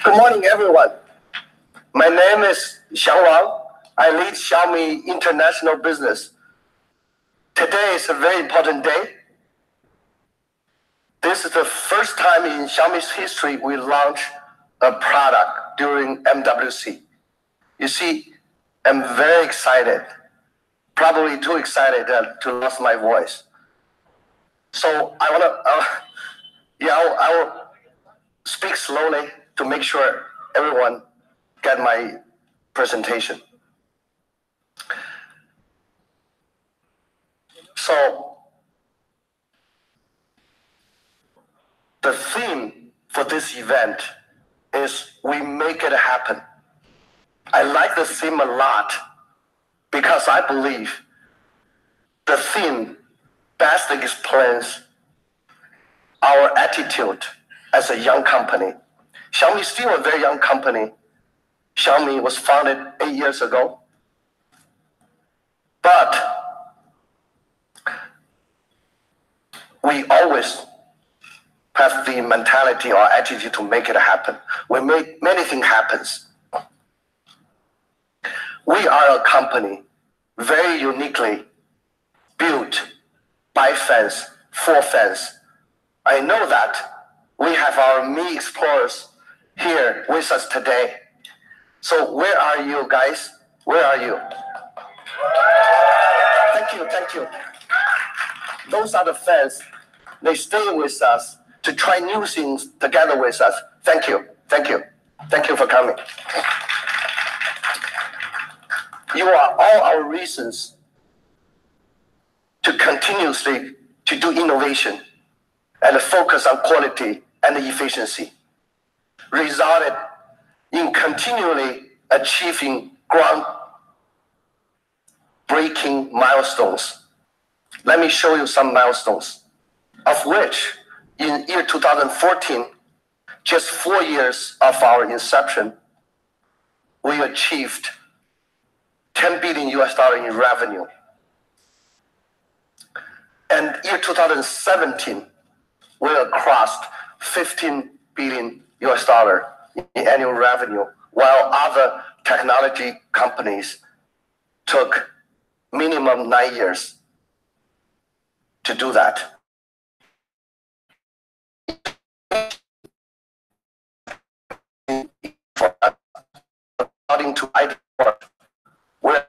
Good morning, everyone. My name is Xiang Wang. I lead Xiaomi International Business. Today is a very important day. This is the first time in Xiaomi's history we launch a product during MWC. You see, I'm very excited, probably too excited to lose my voice. So I will speak slowly to make sure everyone get my presentation. So the theme for this event is we make it happen. I like the theme a lot because I believe the theme best explains our attitude as a young company. Xiaomi is still a very young company. Xiaomi was founded 8 years ago. But we always have the mentality or attitude to make it happen. We make many things happen. We are a company very uniquely built by fans, for fans. I know that we have our Mi Explorers here with us today. So where are you guys? Where are you? Thank you, thank you. Those are the fans. They stay with us to try new things together with us. Thank you, thank you. Thank you for coming. You are all our reasons to continuously to do innovation and focus on quality and efficiency, resulted in continually achieving groundbreaking milestones. Let me show you some milestones, of which in year 2014, just 4 years of our inception, we achieved $10 billion in revenue. And year 2017, we crossed $15 billion in annual revenue, while other technology companies took minimum 9 years to do that. According to iReport, we're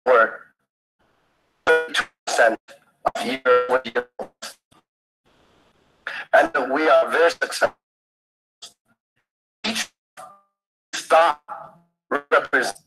over 32% of year-over-year, and we are very successful. Each star represents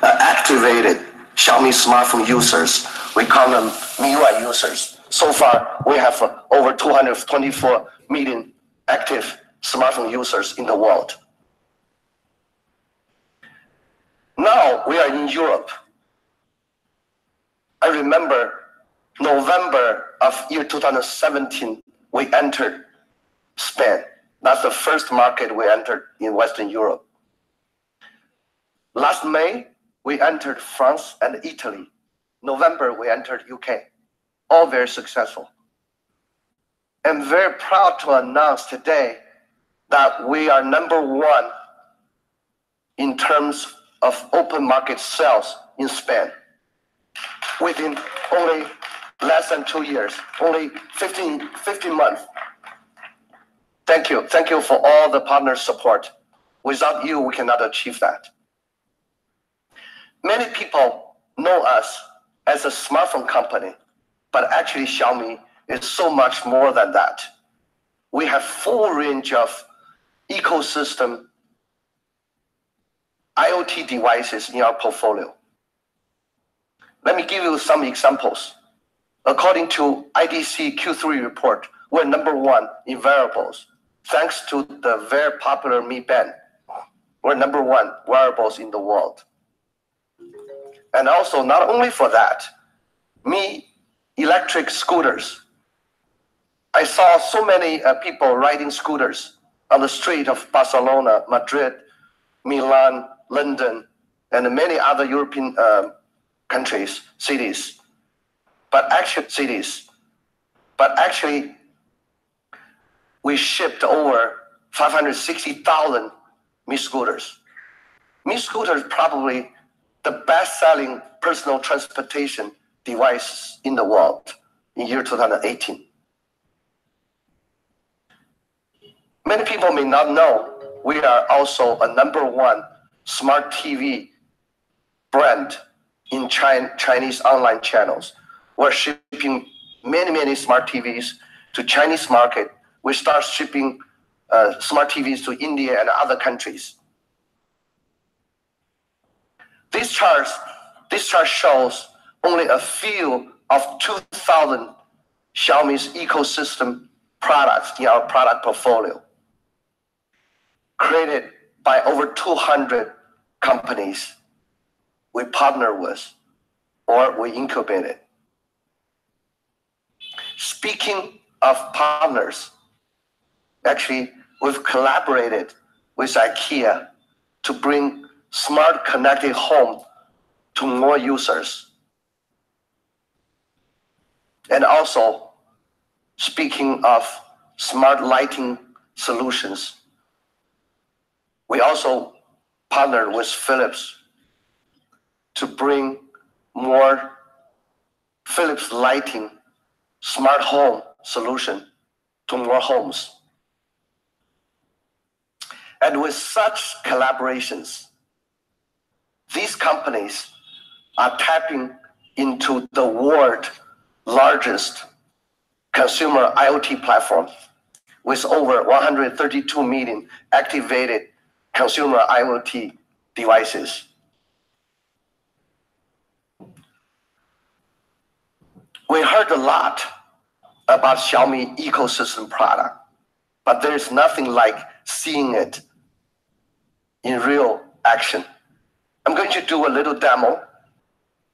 activated Xiaomi smartphone users. We call them MIUI users. So far, we have over 224 million active smartphone users in the world. Now we are in Europe. I remember November of year 2017, we entered Spain. That's the first market we entered in Western Europe. Last May, we entered France and Italy. November, we entered UK. All very successful. I'm very proud to announce today that we are #1 in terms of open market sales in Spain within only less than 2 years, only 15 months. Thank you. Thank you for all the partner support. Without you, we cannot achieve that. Many people know us as a smartphone company, but actually Xiaomi is so much more than that. We have full range of ecosystem IoT devices in our portfolio. Let me give you some examples. According to IDC Q3 report, we're #1 in wearables, thanks to the very popular Mi Band. We're #1 wearables in the world. And also, not only for that, Mi electric scooters. I saw so many people riding scooters on the street of Barcelona, Madrid, Milan, London, and many other European countries, cities. But actually, we shipped over 560,000 Mi scooters. Mi scooter is probably the best-selling personal transportation device in the world in year 2018. Many people may not know we are also a #1 smart TV brand in Chinese online channels. We're shipping many smart TVs to Chinese market. We start shipping smart TVs to India and other countries. This chart shows only a few of 2,000 Xiaomi's ecosystem products in our product portfolio, created by over 200 companies we partner with or we incubated. Speaking of partners, actually, we've collaborated with IKEA to bring smart connected home to more users. And also, speaking of smart lighting solutions, we also partnered with Philips to bring more Philips lighting smart home solution to more homes. And with such collaborations, these companies are tapping into the world's largest consumer IoT platform with over 132 million activated consumer IoT devices. We heard a lot about Xiaomi ecosystem product, but there's nothing like seeing it in real action. I'm going to do a little demo.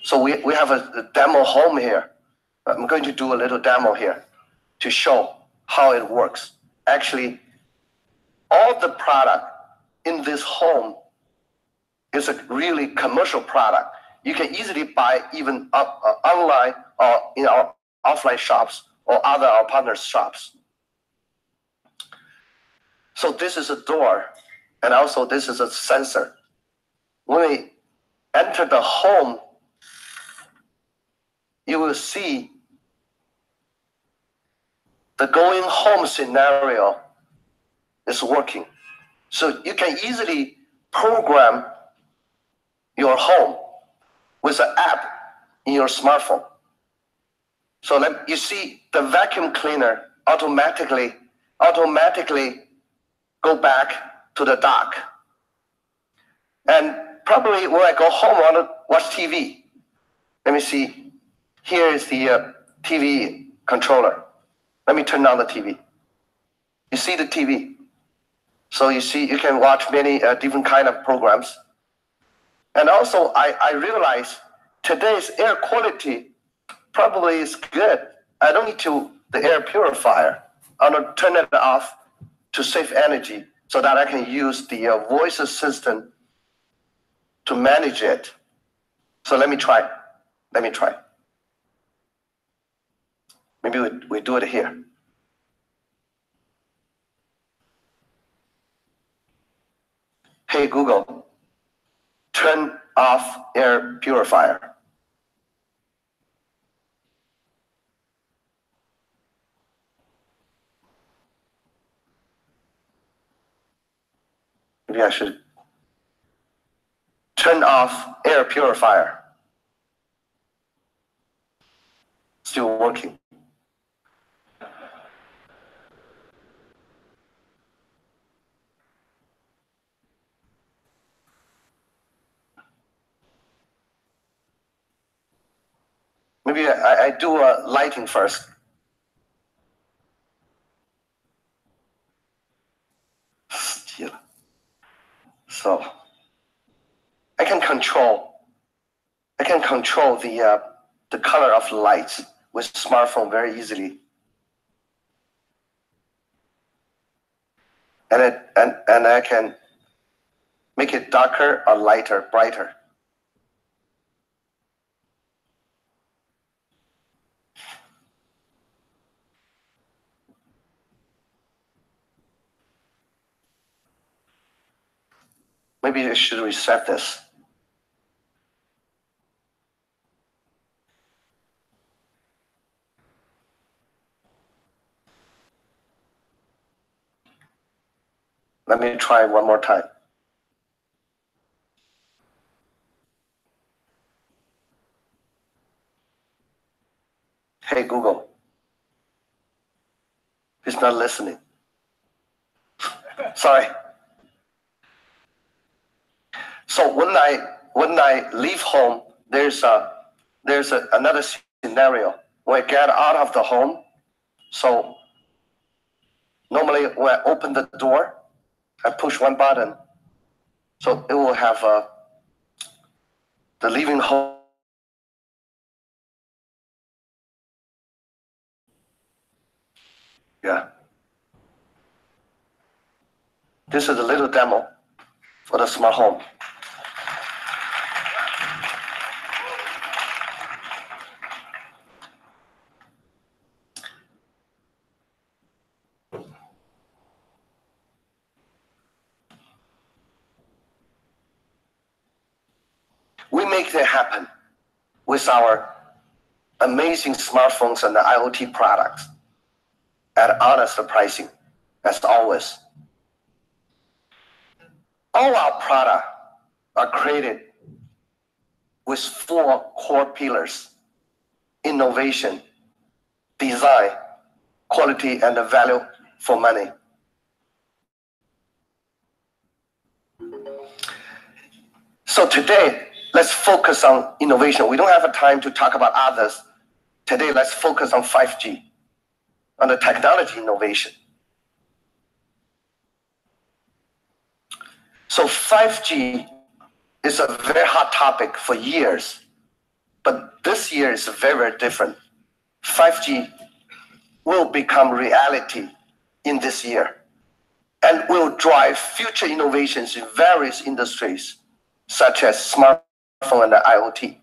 So we have a demo home here. I'm going to do a little demo here to show how it works. Actually, all the product in this home is a really commercial product. You can easily buy even online or in our offline shops or other our partners' shops. So this is a door, and also this is a sensor. When we enter the home, you will see the going home scenario is working. So you can easily program your home with an app in your smartphone. So you see the vacuum cleaner automatically go back to the dock. And probably when I go home, I want to watch TV. Let me see. Here is the TV controller. Let me turn on the TV. You see the TV. So you see, you can watch many different kind of programs. And also, I realize today's air quality probably is good. I don't need the air purifier. I'm gonna turn it off to save energy so that I can use the voice assistant to manage it. So let me try. Maybe we do it here. Hey Google, turn off air purifier. Maybe I should turn off air purifier. Still working. Maybe I do lighting first. Still. So I can control the color of lights with smartphone very easily. and I can make it darker or lighter, brighter. Maybe I should reset this. Let me try one more time. Hey, Google. It's not listening. Sorry. So when I leave home, there's another scenario. When I get out of the home, so normally when I open the door, I push one button, so it will have the leaving home. Yeah. This is a little demo for the smart home. We make that happen with our amazing smartphones and the IoT products at honest pricing, as always. All our products are created with 4 core pillars: innovation, design, quality, and the value for money. So today, let's focus on innovation. We don't have a time to talk about others. Today, let's focus on 5G, on the technology innovation. So 5G is a very hot topic for years, but this year is very, very different. 5G will become reality in this year and will drive future innovations in various industries, such as smartphone and IoT.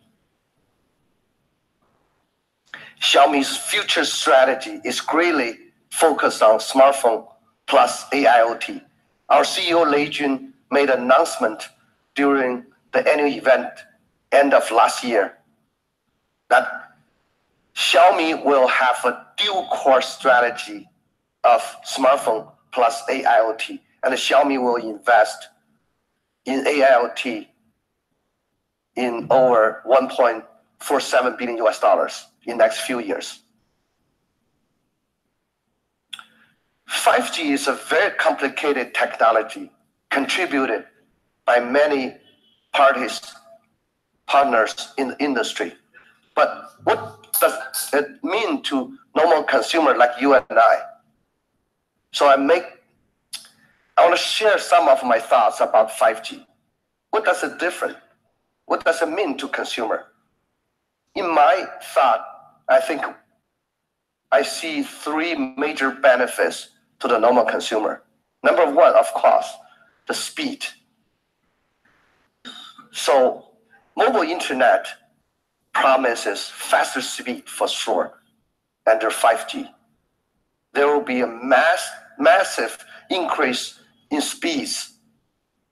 Xiaomi's future strategy is greatly focused on smartphone plus AIoT. Our CEO Lei Jun made an announcement during the annual event end of last year that Xiaomi will have a dual core strategy of smartphone plus AIoT, and Xiaomi will invest in AIoT in over $1.47 billion in the next few years. 5G is a very complicated technology contributed by many partners in the industry. But what does it mean to normal consumer like you and I? So I want to share some of my thoughts about 5G. What does it different? What does it mean to consumer? In my thought, I think I see 3 major benefits to the normal consumer. Number 1, of course, the speed. So mobile internet promises faster speed for sure under 5G. There will be a massive increase in speeds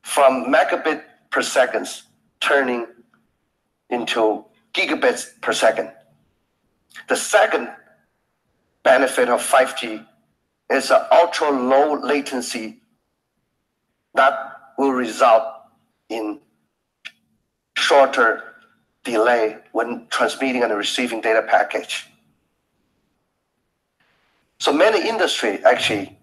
from megabit per second turning into gigabits per second. The second benefit of 5G is an ultra low latency that will result in shorter delay when transmitting and receiving data package. So many industries actually,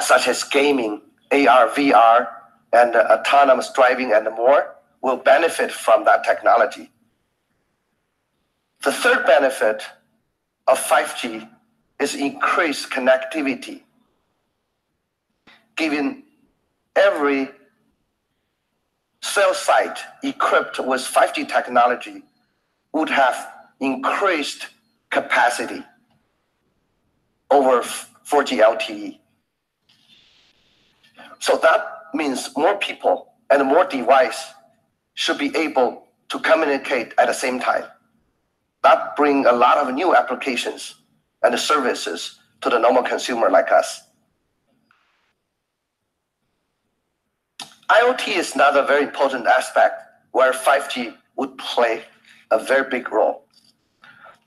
such as gaming, AR, VR, and autonomous driving and more, will benefit from that technology. The third benefit of 5G is increased connectivity, giving every cell site equipped with 5G technology would have increased capacity over 4G LTE. So that means more people and more device should be able to communicate at the same time. That brings a lot of new applications and services to the normal consumer like us. IoT is another very important aspect where 5G would play a very big role.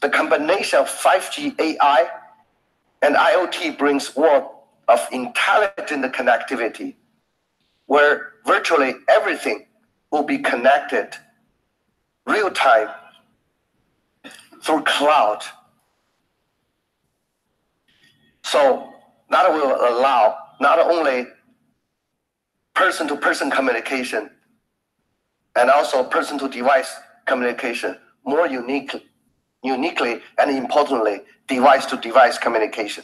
The combination of 5G AI and IoT brings world of intelligent connectivity, where virtually everything will be connected real time through cloud. So that will allow not only person-to-person communication and also person-to-device communication, more uniquely and importantly, device-to-device communication.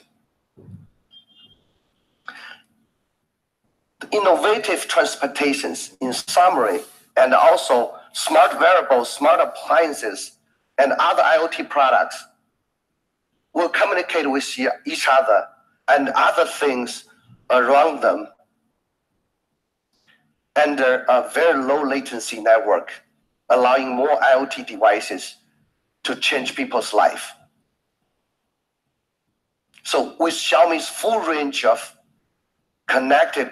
The innovative transportations, in summary, and also smart wearables, smart appliances, and other IoT products will communicate with each other and other things around them under a very low latency network, allowing more IoT devices to change people's life. So with Xiaomi's full range of connected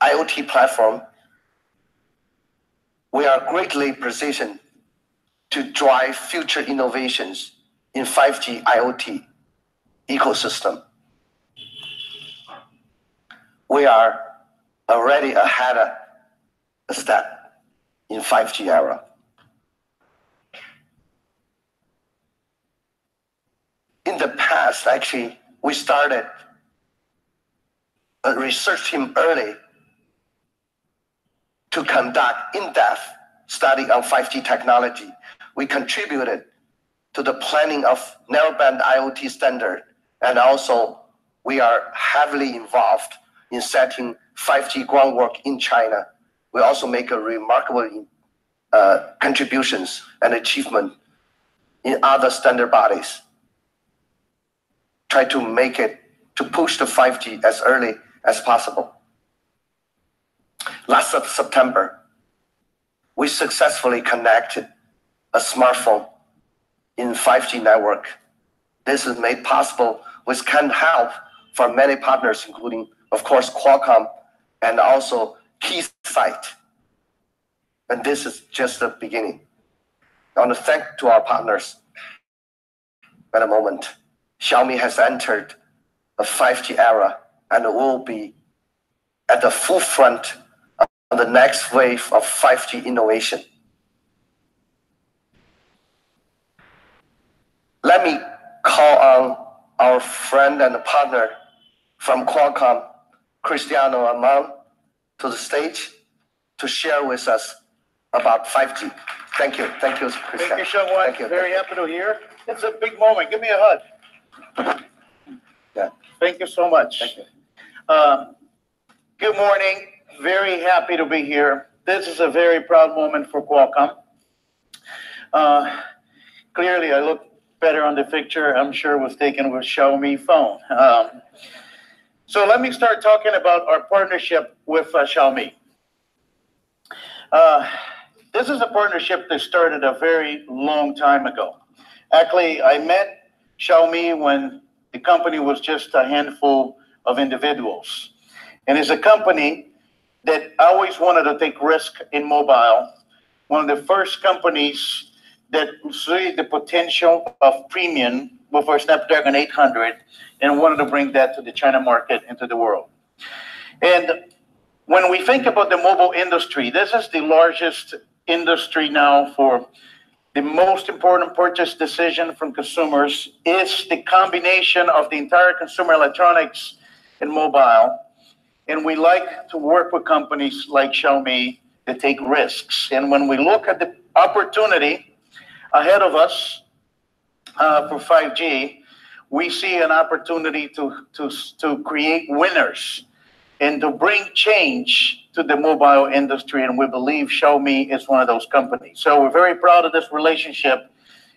IoT platform, we are greatly positioned to drive future innovations in 5G IoT ecosystem. We are already ahead of a step in 5G era. In the past, actually, we started a research team early to conduct in-depth study on 5G technology. We contributed to the planning of narrowband IoT standard, and also we are heavily involved in setting 5G groundwork in China. We also make a remarkable contributions and achievement in other standard bodies. Try to make it, to push the 5G as early as possible. Last September, we successfully connected a smartphone in 5G network. This is made possible with kind help from many partners, including, of course, Qualcomm and also Keysight. And this is just the beginning. I want to thank to our partners at the moment. Xiaomi has entered a 5G era and will be at the forefront of the next wave of 5G innovation. Let me call on our friend and partner from Qualcomm, Cristiano Amon, to the stage to share with us about 5G. Thank you. Thank you, Cristiano. Thank you so much. Thank you. Very happy to hear. It's a big moment. Give me a hug. Yeah. Thank you so much. Thank you. Good morning. Very happy to be here. This is a very proud moment for Qualcomm. Clearly, I look better on the picture. I'm sure it was taken with Xiaomi phone. So let me start talking about our partnership with Xiaomi. This is a partnership that started a very long time ago. Actually, I met Xiaomi when the company was just a handful of individuals. And it's a company that always wanted to take risk in mobile. One of the first companies that saw the potential of premium with our Snapdragon 800 and wanted to bring that to the China market and to the world. And when we think about the mobile industry, this is the largest industry now for the most important purchase decision from consumers is the combination of the entire consumer electronics and mobile. And we like to work with companies like Xiaomi that take risks. And when we look at the opportunity ahead of us for 5G, we see an opportunity to create winners and to bring change to the mobile industry, and we believe Xiaomi is one of those companies. So we're very proud of this relationship,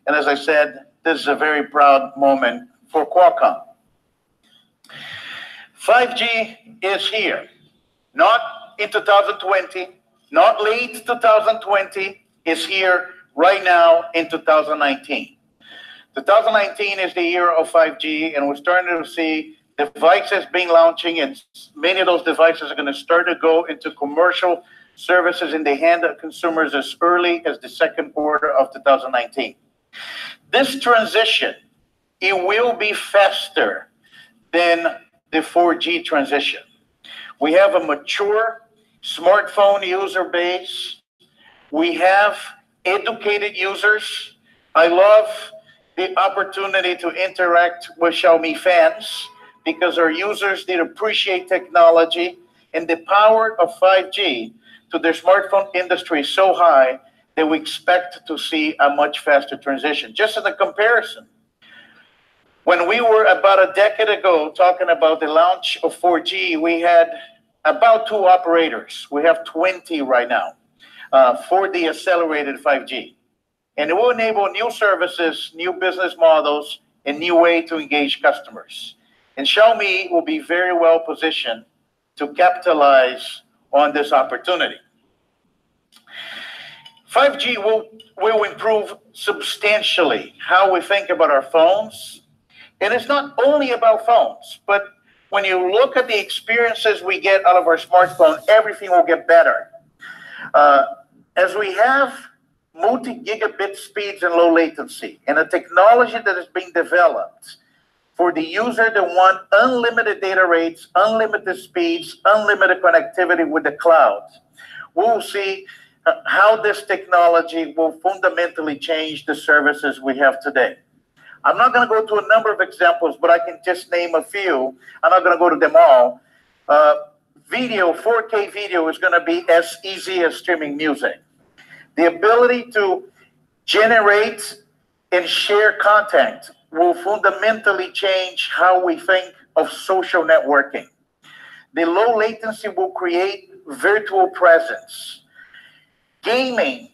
and as I said, this is a very proud moment for Qualcomm. 5G is here, not in 2020, not late 2020, is here right now in 2019. 2019 is the year of 5G, and we're starting to see devices being launching, and many of those devices are going to start to go into commercial services in the hand of consumers as early as the second quarter of 2019. This transition, it will be faster than the 4G transition. We have a mature smartphone user base. We have educated users. I love the opportunity to interact with Xiaomi fans because our users did appreciate technology, and the power of 5G to their smartphone industry is so high that we expect to see a much faster transition. Just as a comparison, when we were about a decade ago talking about the launch of 4G, we had about 2 operators. We have 20 right now for the accelerated 5G. And it will enable new services, new business models, and new way to engage customers. And Xiaomi will be very well positioned to capitalize on this opportunity. 5G will improve substantially how we think about our phones. And it's not only about phones, but when you look at the experiences we get out of our smartphone, everything will get better. As we have multi-gigabit speeds and low latency, and a technology that is being developed for the user that want unlimited data rates, unlimited speeds, unlimited connectivity with the cloud, we'll see how this technology will fundamentally change the services we have today. I'm not going to go to a number of examples, but I can just name a few. I'm not going to go to them all. Video, 4K video is going to be as easy as streaming music. The ability to generate and share content will fundamentally change how we think of social networking. The low latency will create virtual presence. Gaming,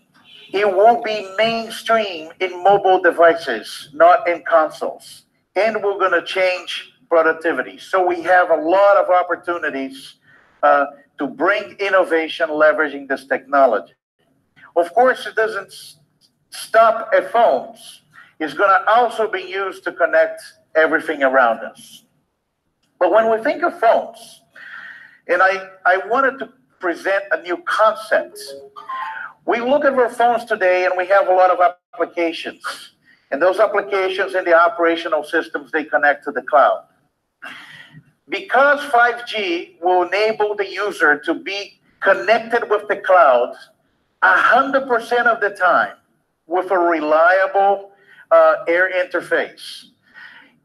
it will be mainstream in mobile devices, not in consoles. And we're going to change productivity. So we have a lot of opportunities to bring innovation leveraging this technology. Of course, it doesn't stop at phones. It's going to also be used to connect everything around us. But when we think of phones, and I wanted to present a new concept. We look at our phones today and we have a lot of applications. And those applications in the operational systems, they connect to the cloud. Because 5G will enable the user to be connected with the cloud 100% of the time with a reliable air interface,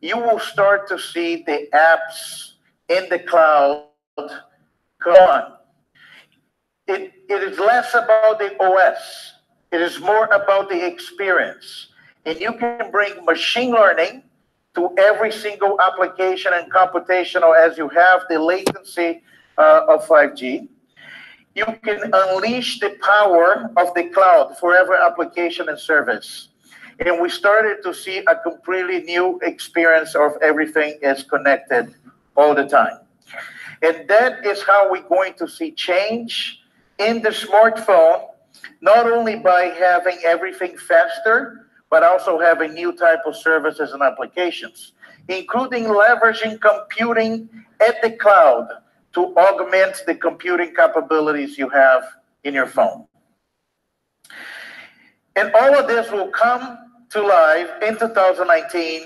you will start to see the apps in the cloud come on. It is less about the OS. It is more about the experience. And you can bring machine learning to every single application and computational as you have the latency of 5G. You can unleash the power of the cloud for every application and service. And we started to see a completely new experience of everything is connected all the time. And that is how we're going to see change in the smartphone, not only by having everything faster, but also having new type of services and applications, including leveraging computing at the cloud to augment the computing capabilities you have in your phone. And all of this will come to life in 2019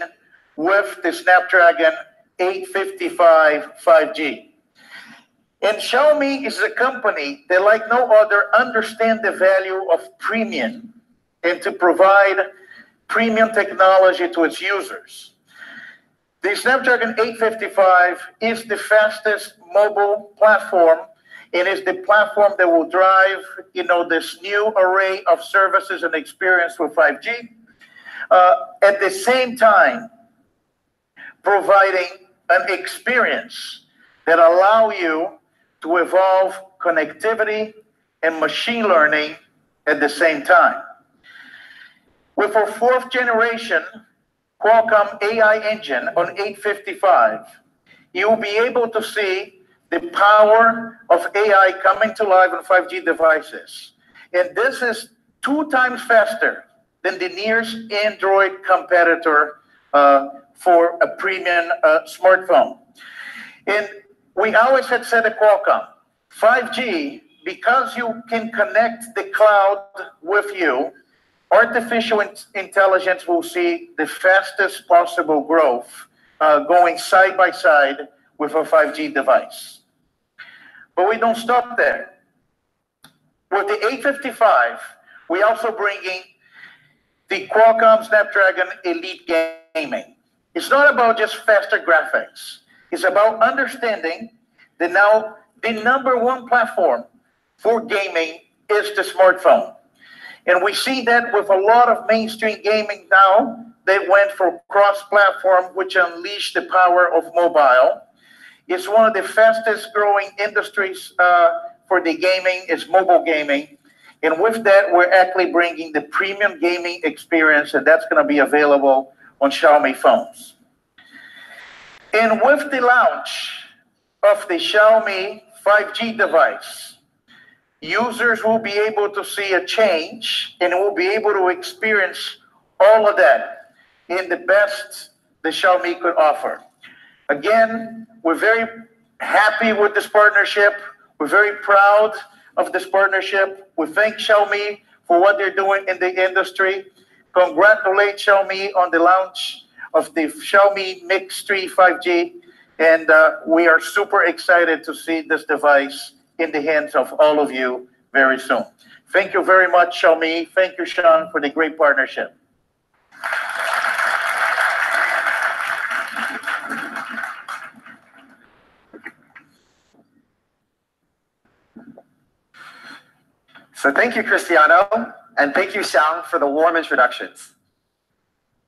with the Snapdragon 855 5G. And Xiaomi is a company that, like no other, understand the value of premium and to provide premium technology to its users. The Snapdragon 855 is the fastest mobile platform. It is the platform that will drive, this new array of services and experience with 5G. At the same time, providing an experience that allow you to evolve connectivity and machine learning at the same time. With our 4th generation Qualcomm AI engine on 855, you'll be able to see the power of AI coming to life on 5G devices. And this is 2 times faster than the nearest Android competitor for a premium smartphone. And we always had said at Qualcomm, 5G, because you can connect the cloud with you, artificial intelligence will see the fastest possible growth going side by side with a 5G device. But we don't stop there. With the 855, we also bringing the Qualcomm Snapdragon Elite Gaming. It's not about just faster graphics. It's about understanding that now the #1 platform for gaming is the smartphone. And we see that with a lot of mainstream gaming now. They went for cross-platform, which unleashed the power of mobile. It's one of the fastest growing industries for the gaming is mobile gaming. And with that, we're actually bringing the premium gaming experience, and that's going to be available on Xiaomi phones. And with the launch of the Xiaomi 5G device, users will be able to see a change and will be able to experience all of that in the best that Xiaomi could offer. Again, we're very happy with this partnership. We're very proud of this partnership. We thank Xiaomi for what they're doing in the industry. Congratulate Xiaomi on the launch of the Xiaomi Mix 3 5G. And we are super excited to see this device in the hands of all of you very soon. Thank you very much, Xiaomi. Thank you, Sean, for the great partnership. So thank you, Cristiano, and thank you, Xiang, for the warm introductions.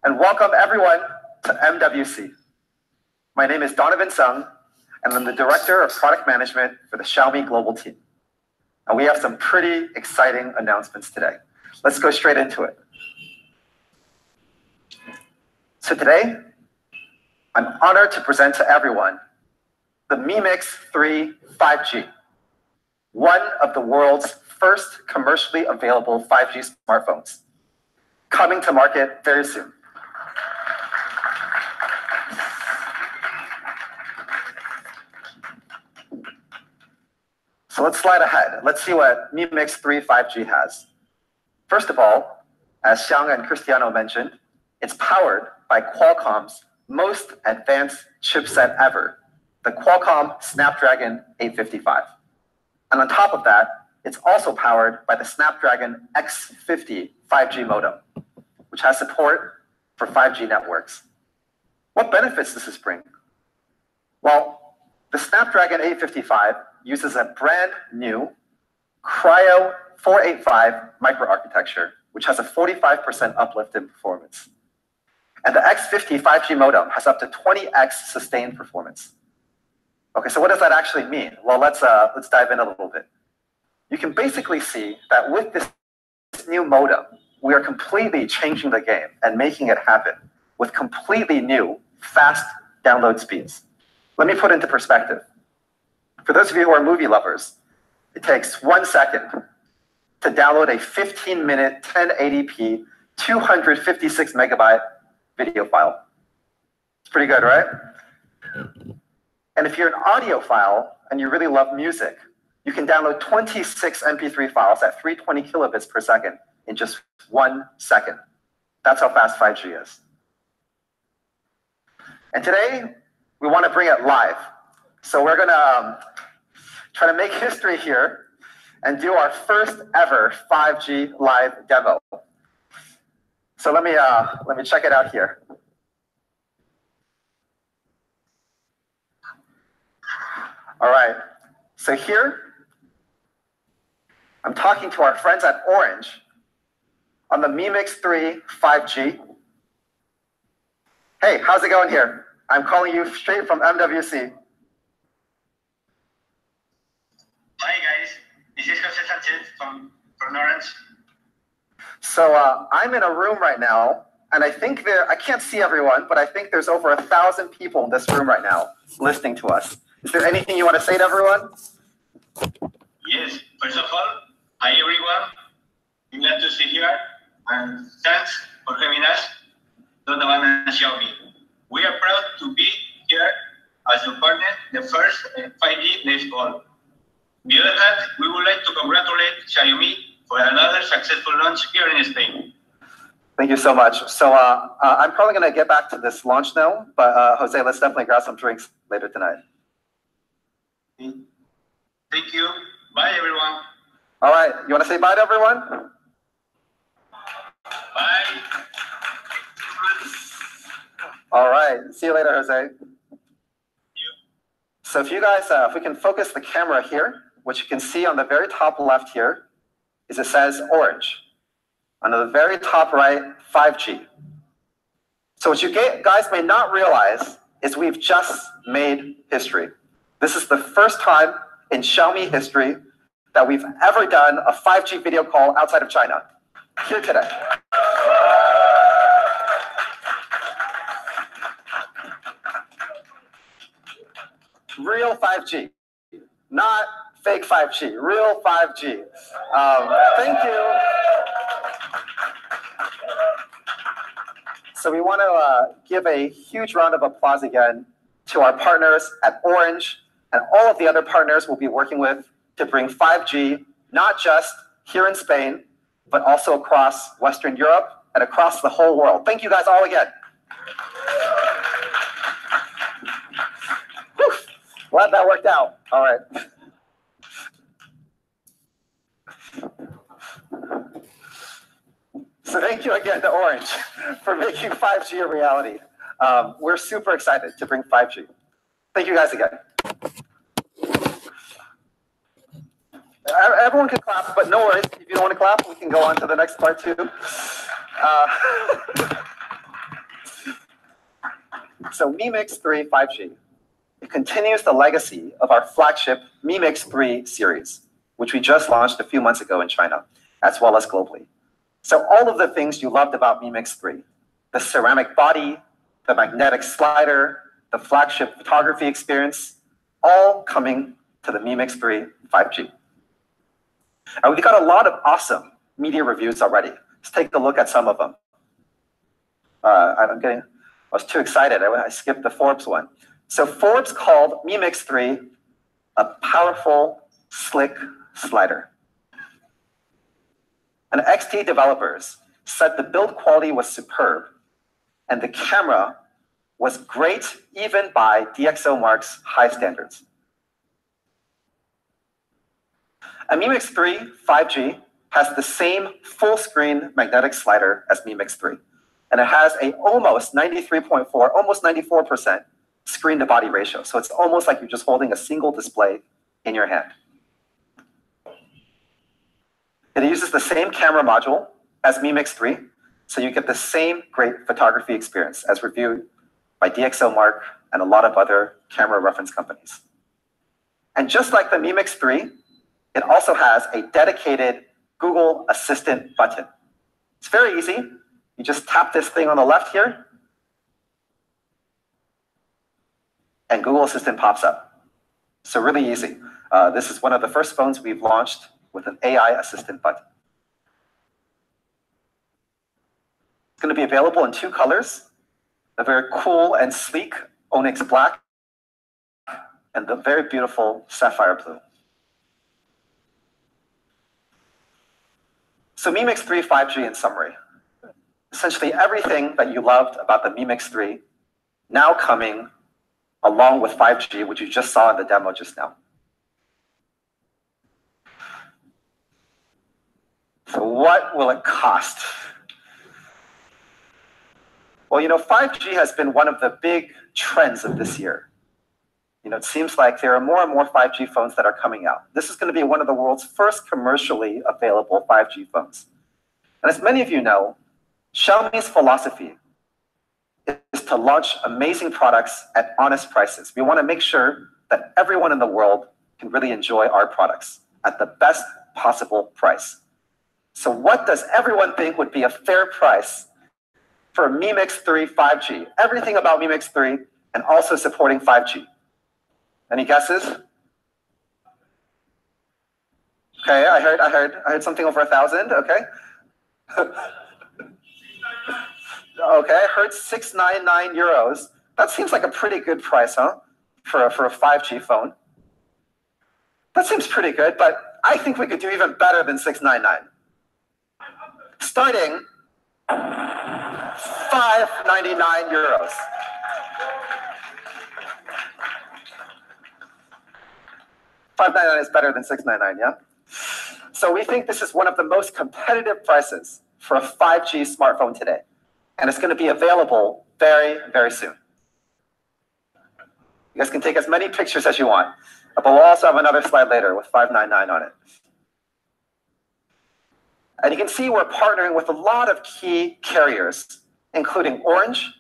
And welcome everyone to MWC. My name is Donovan Sung, and I'm the Director of Product Management for the Xiaomi Global team. And we have some pretty exciting announcements today. Let's go straight into it. So today, I'm honored to present to everyone the Mi Mix 3 5G, one of the world's first commercially available 5G smartphones, coming to market very soon. So let's slide ahead. Let's see what Mi Mix 3 5G has. First of all, as Xiang and Cristiano mentioned, it's powered by Qualcomm's most advanced chipset ever, the Qualcomm Snapdragon 855. And on top of that, it's also powered by the Snapdragon X50 5G modem, which has support for 5G networks. What benefits does this bring? Well, the Snapdragon 855 uses a brand new Cryo 485 microarchitecture, which has a 45% uplift in performance. And the X50 5G modem has up to 20x sustained performance. Okay, so what does that actually mean? Well, let's dive in a little bit. You can basically see that with this new modem, we are completely changing the game and making it happen with completely new, fast download speeds. Let me put into perspective. For those of you who are movie lovers, it takes 1 second to download a 15-minute 1080p 256 megabyte video file. It's pretty good, right? And if you're an audiophile and you really love music, you can download 26 MP3 files at 320 kilobits per second in just 1 second. That's how fast 5G is. And today, we want to bring it live. So we're going to try to make history here and do our first ever 5G live demo. So let me check it out here. All right, so here, I'm talking to our friends at Orange on the Mi Mix 3 5G. Hey, how's it going here? I'm calling you straight from MWC. Hi guys, this is Jose Sanchez from Orange. So I'm in a room right now And I think I can't see everyone, but I think there's over 1,000 people in this room right now listening to us. Is there anything you want to say to everyone? Yes, first of all, hi everyone. I'm glad to see you here, and thanks for having us, Donovan and Xiaomi. We are proud to be here as your partner, the first 5G Next Call. On the other hand, we would like to congratulate Xiaomi for another successful launch here in Spain. Thank you so much. So I'm probably going to get back to this launch now, but Jose, let's definitely grab some drinks later tonight. Thank you. Bye, everyone. All right. You want to say bye to everyone? Bye. All right. See you later, Jose. So if you guys, if we can focus the camera here, what you can see on the very top left here is it says orange. On the very top right, 5G. So what you guys may not realize is we've just made history. This is the first time in Xiaomi history that we've ever done a 5G video call outside of China, here today. Real 5G, not fake 5G, real 5G. Thank you. So we want to give a huge round of applause again to our partners at Orange and all of the other partners we'll be working with to bring 5G, not just here in Spain, but also across Western Europe and across the whole world. Thank you guys all again. Whew. Glad that worked out. All right. So thank you again to Orange for making 5G a reality. We're super excited to bring 5G. Thank you guys again. Everyone can clap, but no worries. If you don't want to clap, we can go on to the next part too. So Mi Mix 3 5G. It continues the legacy of our flagship Mi Mix 3 series, which we just launched a few months ago in China, as well as globally. So all of the things you loved about Mi Mix 3, the ceramic body, the magnetic slider, the flagship photography experience, all coming to the Mi Mix 3 5G. And we've got a lot of awesome media reviews already. Let's take a look at some of them. I was too excited. I skipped the Forbes one. So Forbes called Mi Mix 3 a powerful, slick slider. And XT developers said the build quality was superb and the camera was great even by DxOMark's high standards. And Mi Mix 3 5G has the same full screen magnetic slider as Mi Mix 3. And it has a almost 93.4, almost 94% screen to body ratio. So it's almost like you're just holding a single display in your hand. It uses the same camera module as Mi Mix 3, so you get the same great photography experience as reviewed by DxOMark and a lot of other camera reference companies. And just like the Mi Mix 3, it also has a dedicated Google Assistant button. It's very easy. You just tap this thing on the left here, and Google Assistant pops up. So really easy. This is one of the first phones we've launched with an AI assistant button. It's going to be available in 2 colors, the very cool and sleek Onyx Black and the very beautiful Sapphire Blue. So Mi Mix 3 5G in summary. Essentially everything that you loved about the Mi Mix 3 now coming along with 5G, which you just saw in the demo just now. So what will it cost? Well, 5G has been one of the big trends of this year. It seems like there are more and more 5G phones that are coming out. This is going to be one of the world's first commercially available 5G phones. And as many of you know, Xiaomi's philosophy is to launch amazing products at honest prices. We want to make sure that everyone in the world can really enjoy our products at the best possible price. So what does everyone think would be a fair price for Mi Mix 3 5G. Everything about Mi Mix 3 and also supporting 5G. Any guesses? Okay, I heard something over 1,000. Okay. Okay, I heard 699 euros. That seems like a pretty good price, huh? For a 5G phone. That seems pretty good, but I think we could do even better than 699. Starting 599 euros. $599 is better than $699, yeah? So we think this is one of the most competitive prices for a 5G smartphone today. And it's going to be available very, very soon. You guys can take as many pictures as you want, but we'll also have another slide later with 599 on it. And you can see we're partnering with a lot of key carriers, including Orange,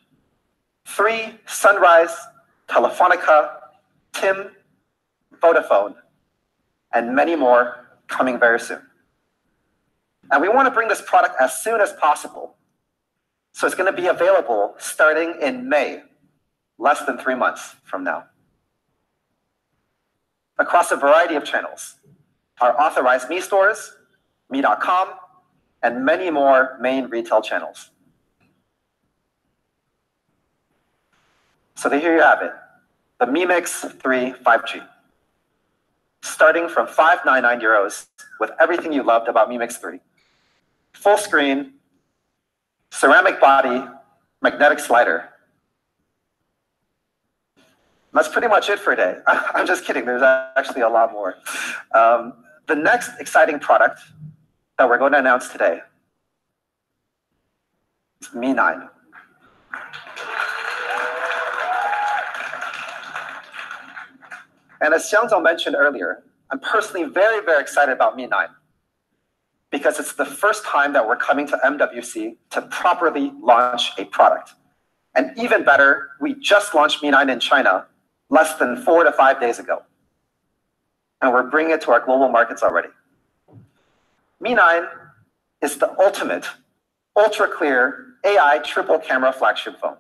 3, Sunrise, Telefonica, TIM, Vodafone, and many more coming very soon. And we want to bring this product as soon as possible. So it's going to be available starting in May, less than 3 months from now. Across a variety of channels, our authorized Mi stores, Mi.com, and many more main retail channels. So here you have it, the Mi Mix 3 5G. Starting from 599 euros with everything you loved about Mi Mix 3. Full screen, ceramic body, magnetic slider. That's pretty much it for today. I'm just kidding, there's actually a lot more. The next exciting product that we're going to announce today is Mi 9. And as Xiangzong mentioned earlier, I'm personally very, very excited about Mi 9 because it's the first time that we're coming to MWC to properly launch a product. And even better, we just launched Mi 9 in China less than 4 to 5 days ago. And we're bringing it to our global markets already. Mi 9 is the ultimate, ultra-clear AI triple camera flagship phone.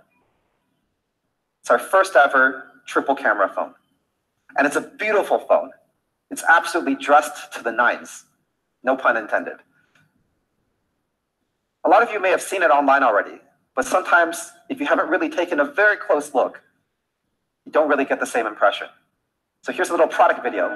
It's our first ever triple camera phone. And it's a beautiful phone. It's absolutely dressed to the nines. No pun intended. A lot of you may have seen it online already, but sometimes if you haven't really taken a very close look, you don't really get the same impression. So here's a little product video.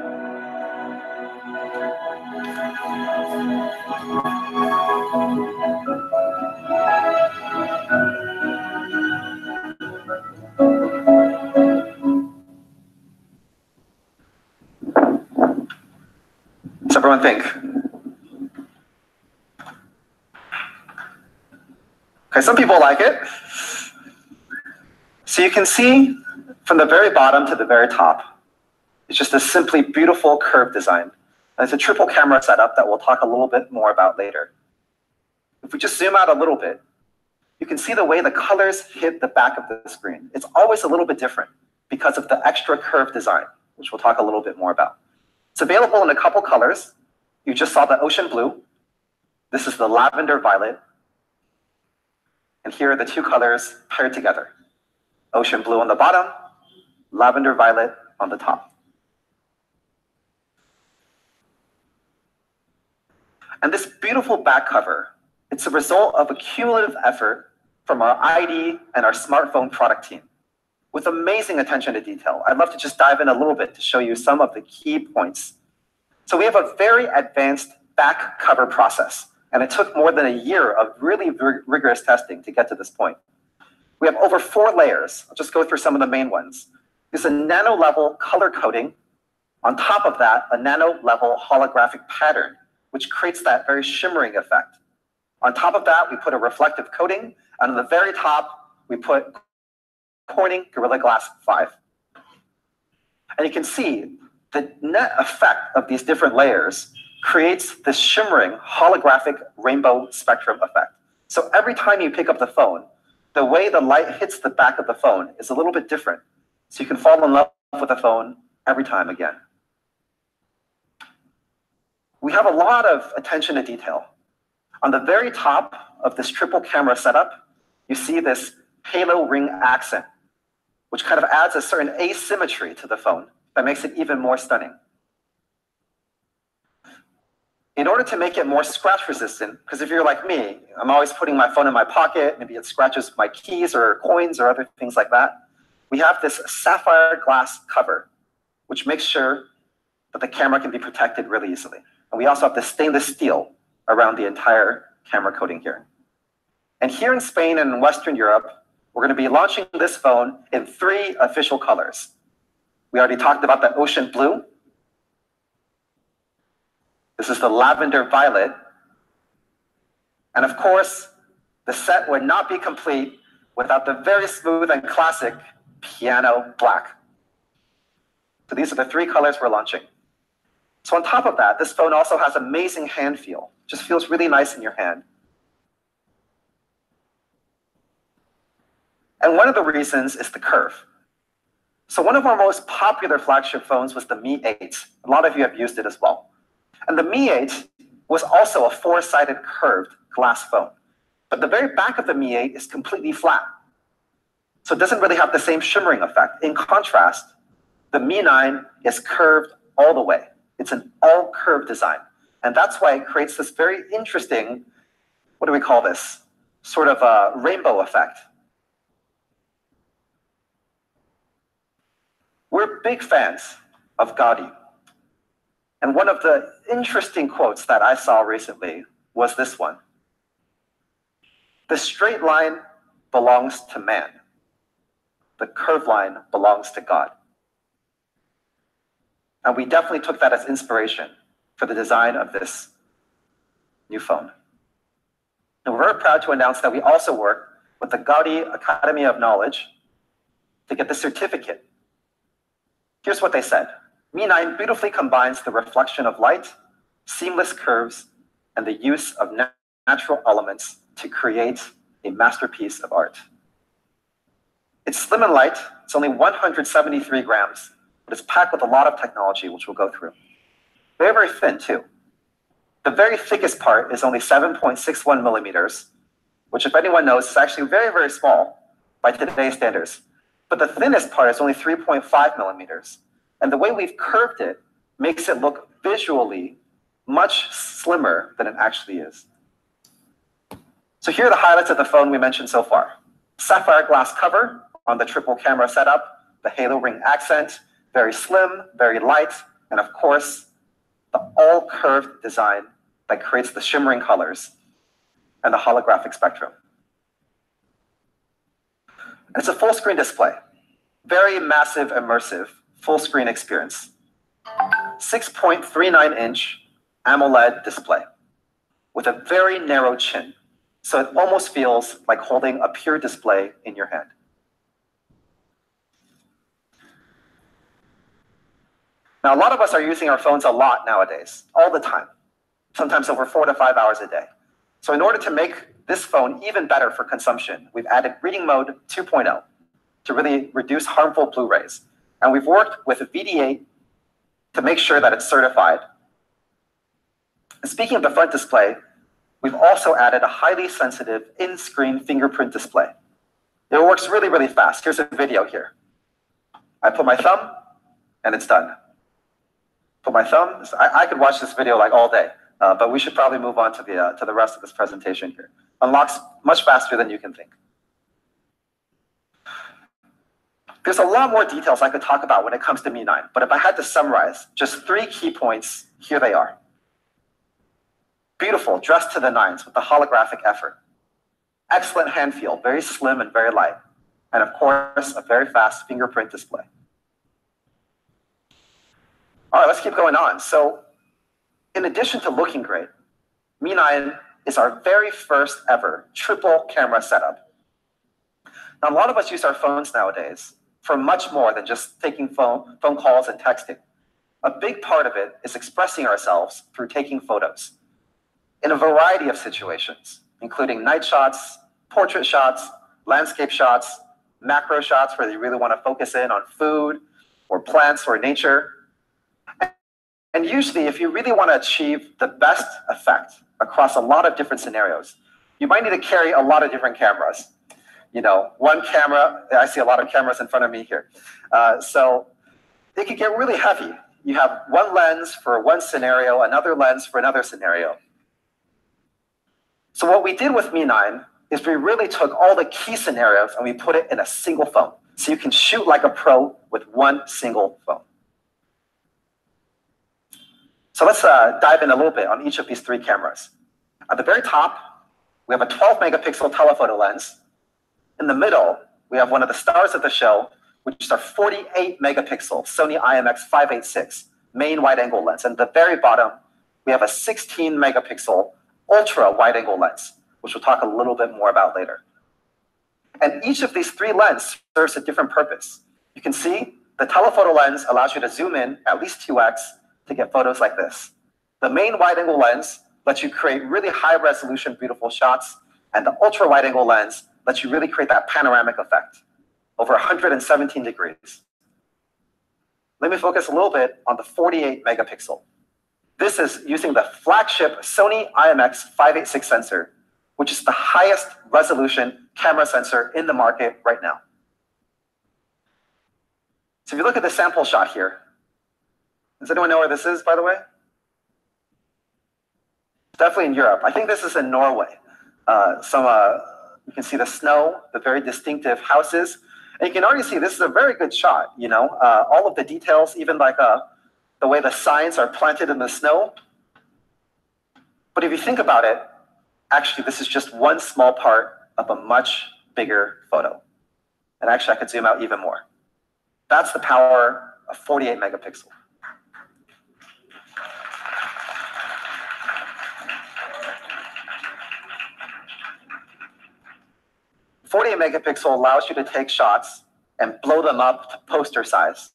What's everyone think? Okay, some people like it. So you can see from the very bottom to the very top, it's just a simply beautiful curved design. And it's a triple camera setup that we'll talk a little bit more about later. If we just zoom out a little bit, you can see the way the colors hit the back of the screen. It's always a little bit different because of the extra curved design, which we'll talk a little bit more about. It's available in a couple colors. You just saw the ocean blue. This is the lavender violet. And here are the two colors paired together. Ocean blue on the bottom, lavender violet on the top. And this beautiful back cover, it's a result of a cumulative effort from our ID and our smartphone product team with amazing attention to detail. I'd love to just dive in a little bit to show you some of the key points. So we have a very advanced back cover process, and it took more than a year of really rigorous testing to get to this point. We have over 4 layers. I'll just go through some of the main ones. There's a nano-level color coding. On top of that, a nano-level holographic pattern, which creates that very shimmering effect. On top of that, we put a reflective coating, and on the very top, we put Corning Gorilla Glass 5. And you can see the net effect of these different layers creates this shimmering holographic rainbow spectrum effect. So every time you pick up the phone, the way the light hits the back of the phone is a little bit different. So you can fall in love with the phone every time again. We have a lot of attention to detail. On the very top of this triple camera setup, you see this halo ring accent, which kind of adds a certain asymmetry to the phone that makes it even more stunning. In order to make it more scratch resistant, because if you're like me, I'm always putting my phone in my pocket, maybe it scratches my keys or coins or other things like that, we have this sapphire glass cover, which makes sure that the camera can be protected really easily. And we also have this stainless steel around the entire camera coating here. And here in Spain and in Western Europe, we're going to be launching this phone in 3 official colors. We already talked about the ocean blue. This is the lavender violet. And of course, the set would not be complete without the very smooth and classic piano black. So these are the 3 colors we're launching. So on top of that, this phone also has amazing hand feel. Just feels really nice in your hand. And one of the reasons is the curve. So one of our most popular flagship phones was the Mi 8. A lot of you have used it as well. And the Mi 8 was also a 4-sided curved glass phone. But the very back of the Mi 8 is completely flat. So it doesn't really have the same shimmering effect. In contrast, the Mi 9 is curved all the way. It's an all curved design. And that's why it creates this very interesting, what do we call this? Sort of a rainbow effect. We're big fans of Gaudi. And one of the interesting quotes that I saw recently was this one. The straight line belongs to man. The curved line belongs to God. And we definitely took that as inspiration for the design of this new phone. And we're very proud to announce that we also work with the Gaudi Academy of Knowledge to get the certificate. Here's what they said. Mi 9 beautifully combines the reflection of light, seamless curves, and the use of natural elements to create a masterpiece of art. It's slim and light. It's only 173 grams, but it's packed with a lot of technology, which we'll go through. Very, very thin, too. The very thickest part is only 7.61 millimeters, which, if anyone knows, is actually very, very small by today's standards. But the thinnest part is only 3.5 millimeters. And the way we've curved it makes it look visually much slimmer than it actually is. So here are the highlights of the phone we mentioned so far. Sapphire glass cover on the triple camera setup, the halo ring accent, very slim, very light, and of course, the all curved design that creates the shimmering colors and the holographic spectrum. And it's a full screen display, very massive, immersive, full screen experience. 6.39-inch AMOLED display with a very narrow chin. So it almost feels like holding a pure display in your hand. Now, a lot of us are using our phones a lot nowadays, all the time, sometimes over 4 to 5 hours a day. So in order to make this phone even better for consumption, we've added reading mode 2.0 to really reduce harmful blue rays. And we've worked with VD8 to make sure that it's certified. And speaking of the front display, we've also added a highly sensitive in-screen fingerprint display. It works really, really fast. Here's a video here. I put my thumb, and it's done. Put my thumb. I could watch this video like all day, but we should probably move on to the rest of this presentation here. Unlocks much faster than you can think. There's a lot more details I could talk about when it comes to Mi 9, but if I had to summarize just 3 key points, here they are. Beautiful, dressed to the nines with the holographic effort. Excellent hand feel, very slim and very light. And of course, a very fast fingerprint display. All right, let's keep going on. So in addition to looking great, Mi 9 is our very first ever triple camera setup. Now, a lot of us use our phones nowadays for much more than just taking phone calls and texting. A big part of it is expressing ourselves through taking photos in a variety of situations, including night shots, portrait shots, landscape shots, macro shots where you really want to focus in on food or plants or nature. And usually, if you really want to achieve the best effect across a lot of different scenarios, you might need to carry a lot of different cameras. one camera. I see a lot of cameras in front of me here. So it can get really heavy. You have one lens for one scenario, another lens for another scenario. So what we did with Mi 9 is we really took all the key scenarios and we put it in a single phone. So you can shoot like a pro with one single phone. So let's dive in a little bit on each of these three cameras. At the very top, we have a 12 megapixel telephoto lens. In the middle, we have one of the stars of the show, which is our 48 megapixel Sony IMX586 main wide angle lens. And at the very bottom, we have a 16 megapixel ultra wide angle lens, which we'll talk a little bit more about later. And each of these three lenses serves a different purpose. You can see the telephoto lens allows you to zoom in at least 2x to get photos like this. The main wide angle lens lets you create really high resolution, beautiful shots. And the ultra wide angle lens lets you really create that panoramic effect over 117 degrees. Let me focus a little bit on the 48 megapixel. This is using the flagship Sony IMX586 sensor, which is the highest resolution camera sensor in the market right now. So if you look at the sample shot here, does anyone know where this is, by the way? It's definitely in Europe. I think this is in Norway. You can see the snow, the very distinctive houses. And you can already see this is a very good shot, all of the details, even like the way the signs are planted in the snow. But if you think about it, actually, this is just one small part of a much bigger photo. And actually, I could zoom out even more. That's the power of 48 megapixel. .48 megapixel allows you to take shots and blow them up to poster size.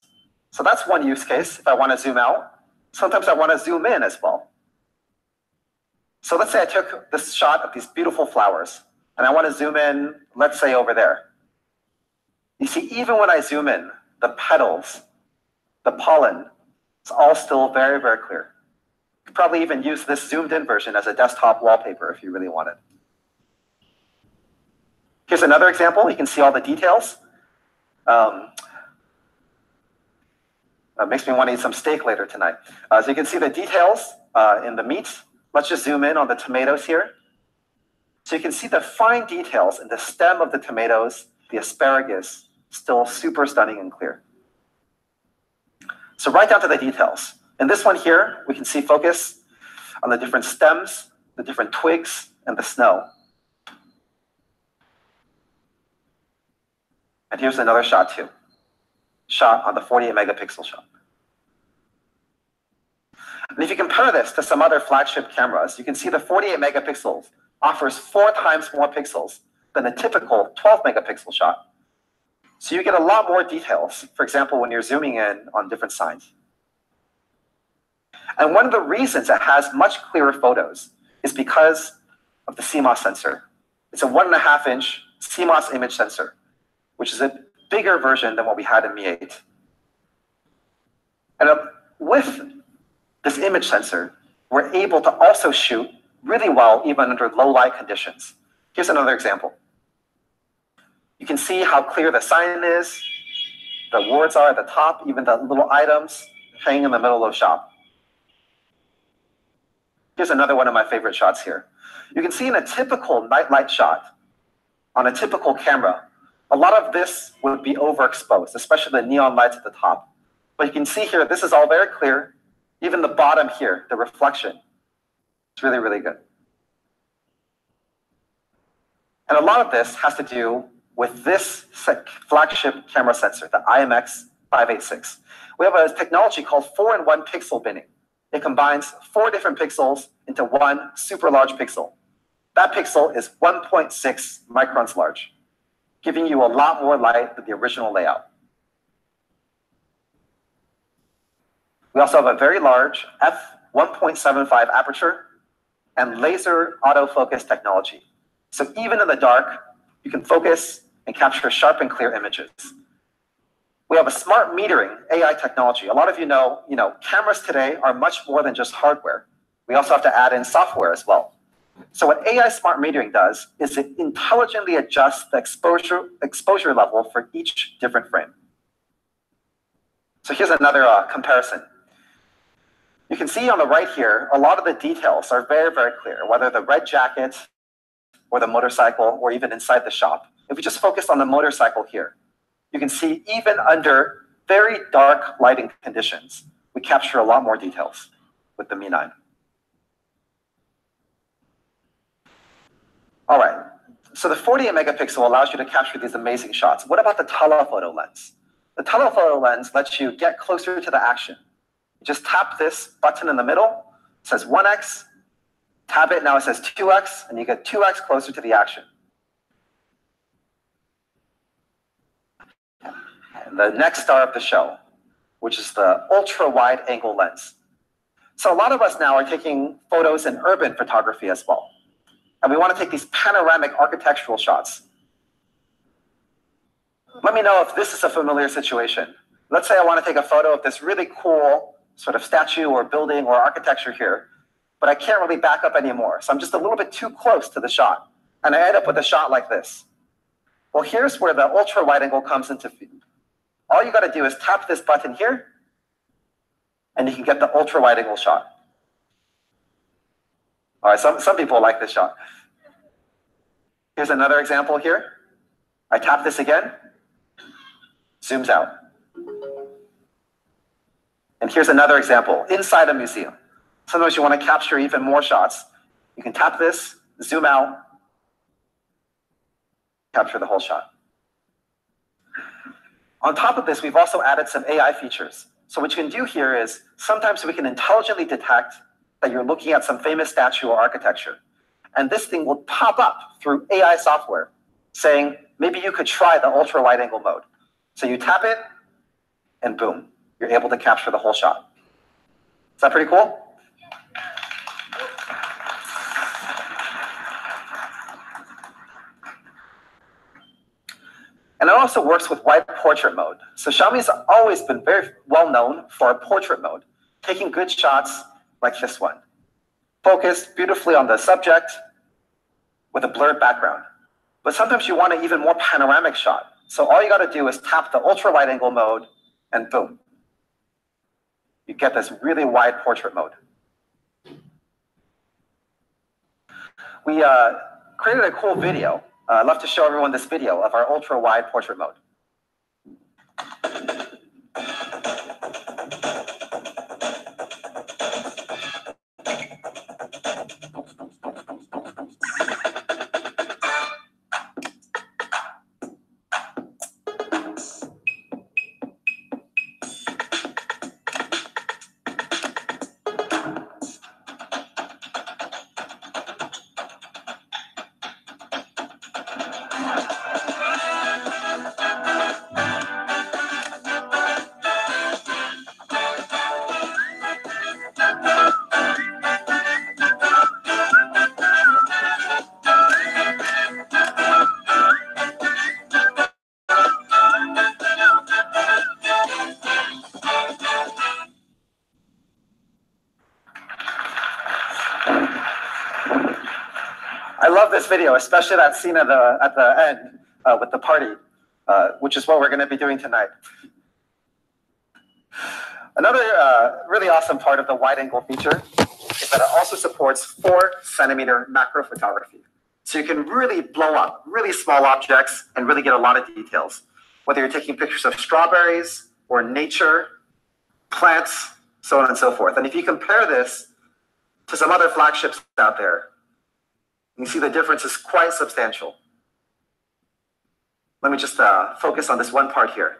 So that's one use case if I want to zoom out. Sometimes I want to zoom in as well. So let's say I took this shot of these beautiful flowers, and I want to zoom in, let's say over there. You see, even when I zoom in, the petals, the pollen, it's all still very, very clear. You could probably even use this zoomed in version as a desktop wallpaper if you really wanted. Here's another example. You can see all the details. That makes me want to eat some steak later tonight. So you can see the details in the meat. Let's just zoom in on the tomatoes here. So you can see the fine details in the stem of the tomatoes, the asparagus, still super stunning and clear. So right down to the details. In this one here, we can see focus on the different stems, the different twigs, and the snow. And here's another shot too. Shot on the 48 megapixel shot. And if you compare this to some other flagship cameras, you can see the 48 megapixels offers 4 times more pixels than a typical 12 megapixel shot. So you get a lot more details, for example, when you're zooming in on different signs. And one of the reasons it has much clearer photos is because of the CMOS sensor. It's a 1.5-inch CMOS image sensor, which is a bigger version than what we had in Mi 8. And with this image sensor, we're able to also shoot really well even under low light conditions. Here's another example. You can see how clear the sign is, the words are at the top, even the little items hanging in the middle of the shop. Here's another one of my favorite shots here. You can see in a typical night light shot on a typical camera, a lot of this would be overexposed, especially the neon lights at the top. But you can see here, this is all very clear. Even the bottom here, the reflection, it's really, really good. And a lot of this has to do with this flagship camera sensor, the IMX586. We have a technology called 4-in-1 pixel binning. It combines 4 different pixels into one super large pixel. That pixel is 1.6 microns large, giving you a lot more light than the original layout. We also have a very large f1.75 aperture and laser autofocus technology. So even in the dark, you can focus and capture sharp and clear images. We have a smart metering AI technology. A lot of you know, cameras today are much more than just hardware. We also have to add in software as well. So what AI smart metering does is it intelligently adjusts the exposure level for each different frame. So here's another comparison. You can see on the right here, a lot of the details are very, very clear, whether the red jacket or the motorcycle or even inside the shop. If we just focus on the motorcycle here, you can see even under very dark lighting conditions, we capture a lot more details with the Mi 9. All right, so the 48 megapixel allows you to capture these amazing shots. What about the telephoto lens? The telephoto lens lets you get closer to the action. You just tap this button in the middle, it says 1x, tap it, now it says 2x, and you get 2x closer to the action. And the next star of the show, which is the ultra-wide angle lens. So a lot of us now are taking photos in urban photography as well. And we want to take these panoramic architectural shots. Let me know if this is a familiar situation. Let's say I want to take a photo of this really cool sort of statue or building or architecture here, but I can't really back up anymore. So I'm just a little bit too close to the shot. And I end up with a shot like this. Well, here's where the ultra wide angle comes into view. All you got to do is tap this button here, and you can get the ultra wide angle shot. All right, some people like this shot. Here's another example here. I tap this again, zooms out. And here's another example, inside a museum. Sometimes you want to capture even more shots. You can tap this, zoom out, capture the whole shot. On top of this, we've also added some AI features. So what you can do here is sometimes we can intelligently detect that you're looking at some famous statue or architecture. And this thing will pop up through AI software saying, maybe you could try the ultra wide angle mode. So you tap it and boom, you're able to capture the whole shot. Is that pretty cool? And it also works with wide portrait mode. So Xiaomi's always been very well known for a portrait mode, taking good shots like this one. Focused beautifully on the subject with a blurred background. But sometimes you want an even more panoramic shot. So all you got to do is tap the ultra wide angle mode and boom. You get this really wide portrait mode. We created a cool video. I'd love to show everyone this video of our ultra wide portrait mode. I love this video, especially that scene at the end with the party, which is what we're going to be doing tonight. Another really awesome part of the wide angle feature is that it also supports 4-centimeter macro photography. So you can really blow up really small objects and really get a lot of details, whether you're taking pictures of strawberries or nature, plants, so on and so forth. And if you compare this to some other flagships out there, you see the difference is quite substantial. Let me just focus on this one part here.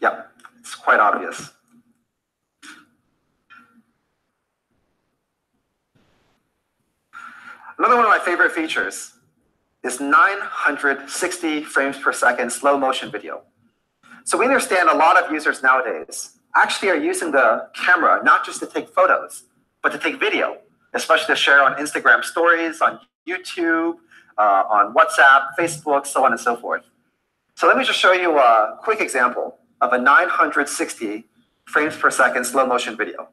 Yep, it's quite obvious. Another one of my favorite features is 960 frames per second slow motion video. So we understand a lot of users nowadays actually are using the camera not just to take photos, but to take video, especially to share on Instagram stories, on YouTube, on WhatsApp, Facebook, so on and so forth. So let me just show you a quick example of a 960 frames per second slow motion video.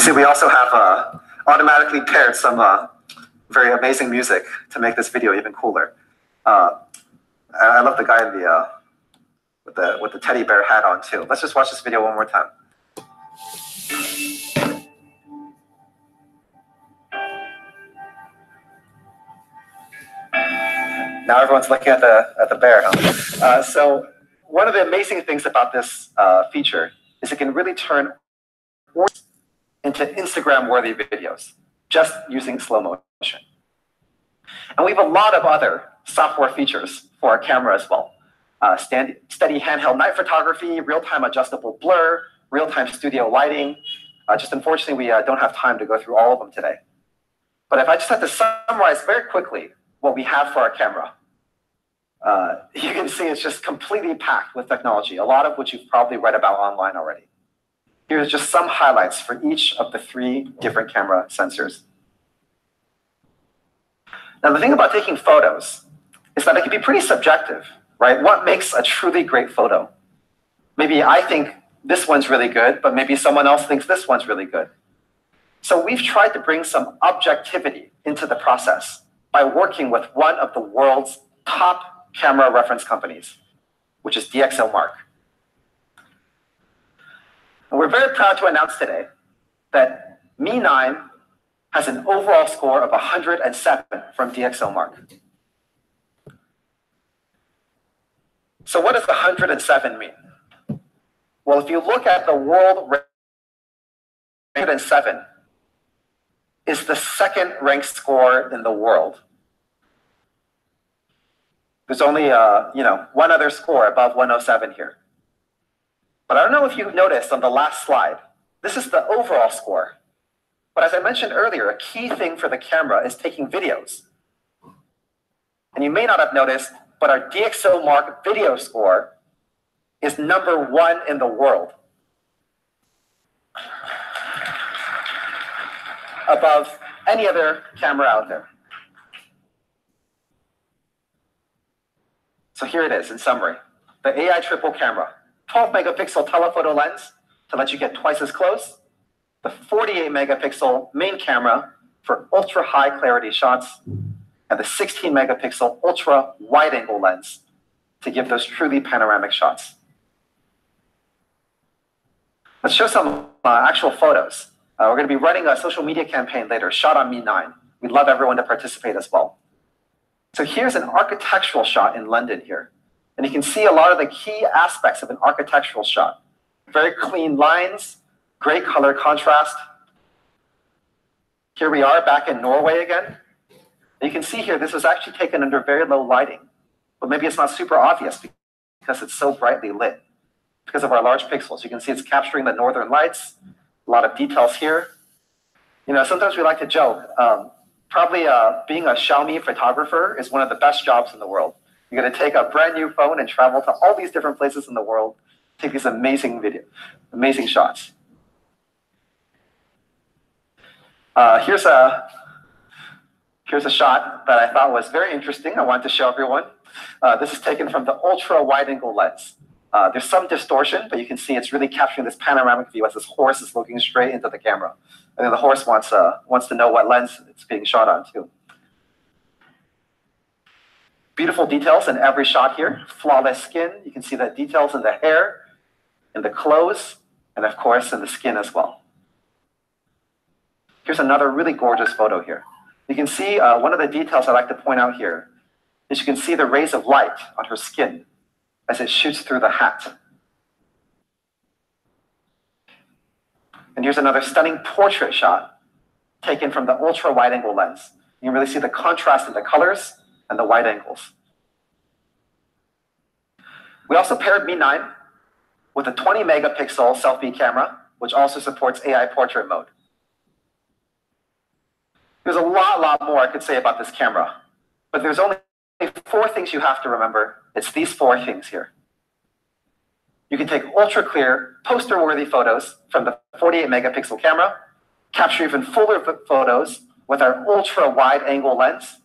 see we also have automatically paired some very amazing music to make this video even cooler. I love the guy in the with the teddy bear hat on too. Let's just watch this video one more time. Now everyone's looking at the bear, huh? So one of the amazing things about this feature is it can really turn into Instagram-worthy videos just using slow motion. And we have a lot of other software features for our camera as well. Steady handheld night photography, real-time adjustable blur, real-time studio lighting. Just unfortunately, we don't have time to go through all of them today. But if I just had to summarize very quickly what we have for our camera, you can see it's just completely packed with technology, a lot of which you've probably read about online already. Here's just some highlights for each of the 3 different camera sensors. Now, the thing about taking photos is that it can be pretty subjective, right? What makes a truly great photo? Maybe I think this one's really good, but maybe someone else thinks this one's really good. So we've tried to bring some objectivity into the process by working with one of the world's top camera reference companies, which is DxOMark. And we're very proud to announce today that Mi 9 has an overall score of 107 from DxOMark. So what does 107 mean? Well, if you look at the world rank, 107 is the second ranked score in the world. There's only one other score above 107 here. But I don't know if you've noticed on the last slide, this is the overall score. But as I mentioned earlier, a key thing for the camera is taking videos. And you may not have noticed, but our DxOMark video score is #1 in the world, above any other camera out there. So here it is in summary. The AI triple camera, 12 megapixel telephoto lens to let you get twice as close, the 48 megapixel main camera for ultra high clarity shots, and the 16 megapixel ultra wide angle lens to give those truly panoramic shots. Let's show some actual photos. We're going to be running a social media campaign later, shot on Mi 9. We'd love everyone to participate as well. So here's an architectural shot in London here. And you can see a lot of the key aspects of an architectural shot. Very clean lines, great color contrast. Here we are back in Norway again. And you can see here, this was actually taken under very low lighting. But maybe it's not super obvious because it's so brightly lit. Because of our large pixels, you can see it's capturing the northern lights. A lot of details here. You know, sometimes we like to joke. Probably being a Xiaomi photographer is one of the best jobs in the world. You're going to take a brand new phone and travel to all these different places in the world, take these amazing shots. Here's a shot that I thought was very interesting. I wanted to show everyone. This is taken from the ultra wide angle lens. There's some distortion, but you can see it's really capturing this panoramic view as this horse is looking straight into the camera. I think the horse wants to know what lens it's being shot on too. Beautiful details in every shot here. Flawless skin. You can see the details in the hair, in the clothes, and of course in the skin as well. Here's another really gorgeous photo here. You can see one of the details I like to point out here is you can see the rays of light on her skin as it shoots through the hat. And here's another stunning portrait shot taken from the ultra wide angle lens. You can really see the contrast in the colors and the wide angles. We also paired Mi 9 with a 20 megapixel selfie camera, which also supports AI portrait mode. There's a lot more I could say about this camera, but there's only 4 things you have to remember. It's these 4 things here. You can take ultra clear, poster-worthy photos from the 48 megapixel camera, capture even fuller photos with our ultra wide angle lens,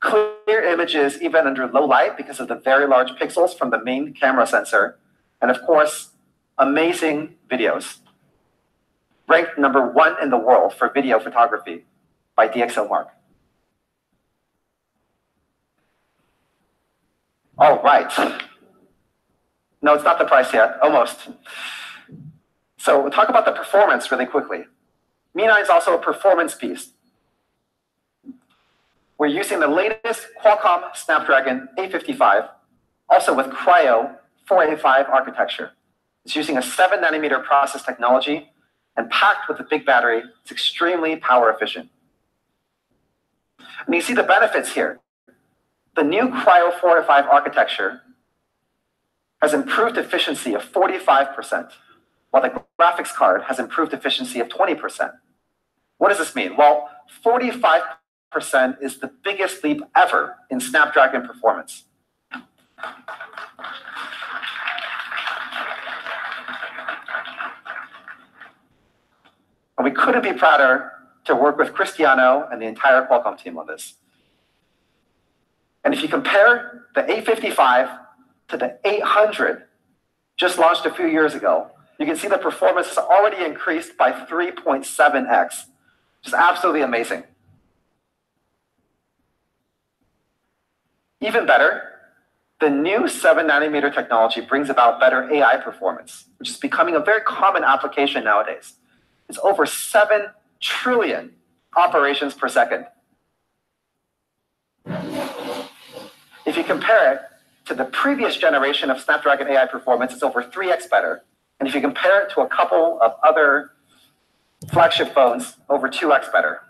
clear images even under low light because of the very large pixels from the main camera sensor, and of course, amazing videos. ranked #1 in the world for video photography by DxOMark. All right. No, it's not the price yet, almost. So we'll talk about the performance really quickly. Mi 9 is also a performance beast. We're using the latest Qualcomm Snapdragon 855, also with Cryo 485 architecture. It's using a 7nm process technology and packed with a big battery. It's extremely power efficient. And you see the benefits here. The new Cryo 485 architecture has improved efficiency of 45%, while the graphics card has improved efficiency of 20%. What does this mean? Well, 45% is the biggest leap ever in Snapdragon performance. And we couldn't be prouder to work with Cristiano and the entire Qualcomm team on this. And if you compare the 855 to the 800, just launched a few years ago, you can see the performance has already increased by 3.7x, which is absolutely amazing. Even better, the new 7nm technology brings about better AI performance, which is becoming a very common application nowadays. It's over 7 trillion operations per second. If you compare it to the previous generation of Snapdragon AI performance, it's over 3x better. And if you compare it to a couple of other flagship phones, over 2x better.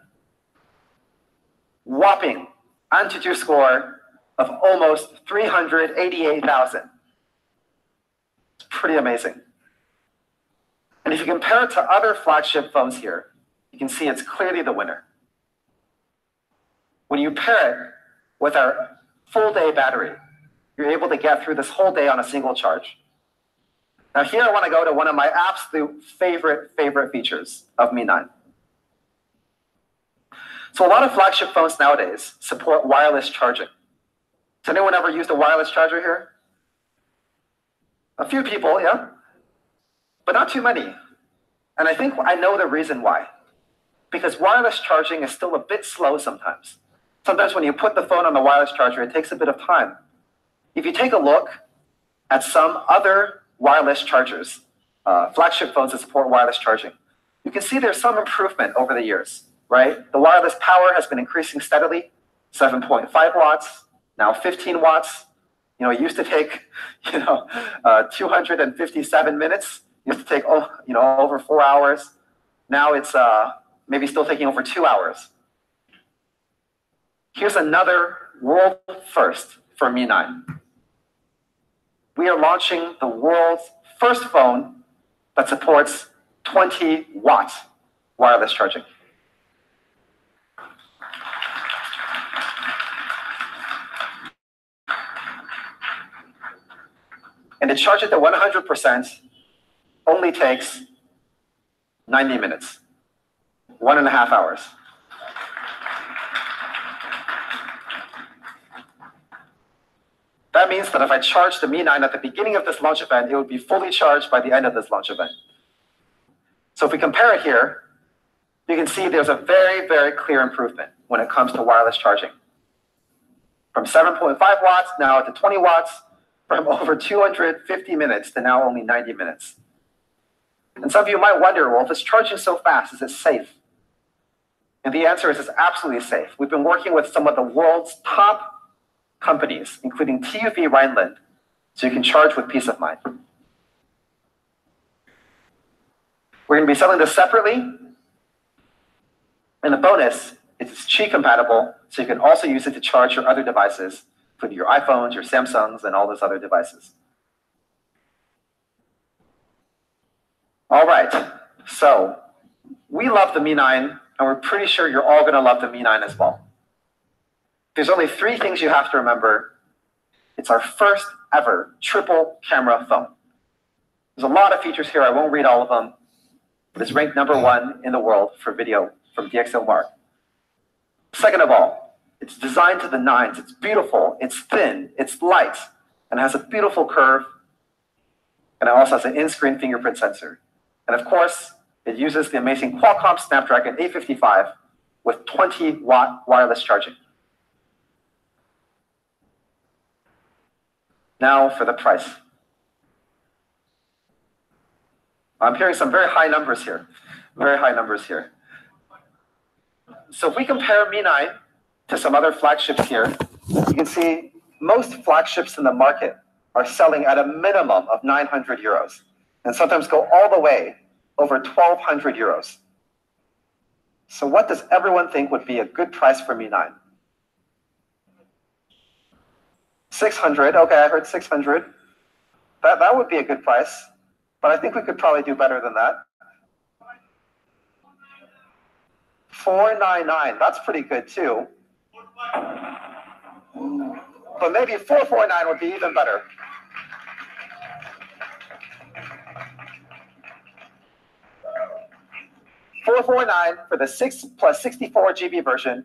Whopping Antutu score of almost 388,000. It's pretty amazing. And if you compare it to other flagship phones here, you can see it's clearly the winner. When you pair it with our full day battery, you're able to get through this whole day on a single charge. Now here I want to go to one of my absolute favorite features of Mi 9. So a lot of flagship phones nowadays support wireless charging. Has anyone ever used a wireless charger here? A few people, yeah? But not too many. And I think I know the reason why. Because wireless charging is still a bit slow sometimes. Sometimes when you put the phone on the wireless charger, it takes a bit of time. If you take a look at some other wireless chargers, flagship phones that support wireless charging, you can see there's some improvement over the years, right? The wireless power has been increasing steadily, 7.5 watts, now 15 watts. You know, it used to take, 257 minutes. It used to take, over 4 hours. Now it's maybe still taking over 2 hours. Here's another world first for Mi 9. We are launching the world's first phone that supports 20-watt wireless charging. And to charge it to 100% only takes 90 minutes, 1.5 hours. That means that if I charged the Mi 9 at the beginning of this launch event, it would be fully charged by the end of this launch event. So if we compare it here, you can see there's a very, very clear improvement when it comes to wireless charging. From 7.5 watts now to 20 watts, from over 250 minutes to now only 90 minutes. And some of you might wonder, well, if it's charging so fast, is it safe? And the answer is it's absolutely safe. We've been working with some of the world's top companies, including TÜV Rheinland, so you can charge with peace of mind. We're going to be selling this separately. And the bonus is it's Qi compatible, so you can also use it to charge your other devices, including your iPhones, your Samsungs, and all those other devices. All right, so we love the Mi 9, and we're pretty sure you're all going to love the Mi 9 as well. There's only 3 things you have to remember. It's our first ever triple camera phone. There's a lot of features here. I won't read all of them, but it's ranked #1 in the world for video from DxOMark. Second of all, it's designed to the nines. It's beautiful, it's thin, it's light, and it has a beautiful curve. And it also has an in-screen fingerprint sensor. And of course, It uses the amazing Qualcomm Snapdragon 855 with 20-watt wireless charging. Now for the price. I'm hearing some very high numbers here. Very high numbers here. So if we compare Mi 9 to some other flagships here, you can see most flagships in the market are selling at a minimum of 900 euros and sometimes go all the way over 1,200 euros. So what does everyone think would be a good price for Mi 9? 600, okay, I heard 600. That would be a good price, but I think we could probably do better than that. 499, that's pretty good too. But maybe 449 would be even better. $449 for the 6 plus 64 GB version,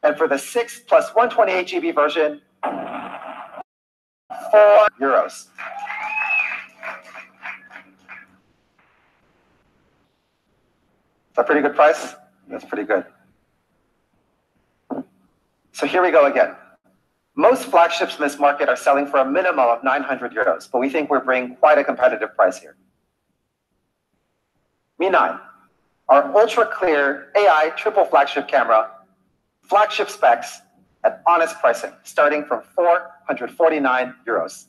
and for the 6 plus 128 GB version, €4. Is that a pretty good price? That's pretty good. So here we go again. Most flagships in this market are selling for a minimum of 900 euros, but we think we're bringing quite a competitive price here. Mi 9, our ultra-clear AI triple flagship camera, flagship specs at honest pricing, starting from 449 euros.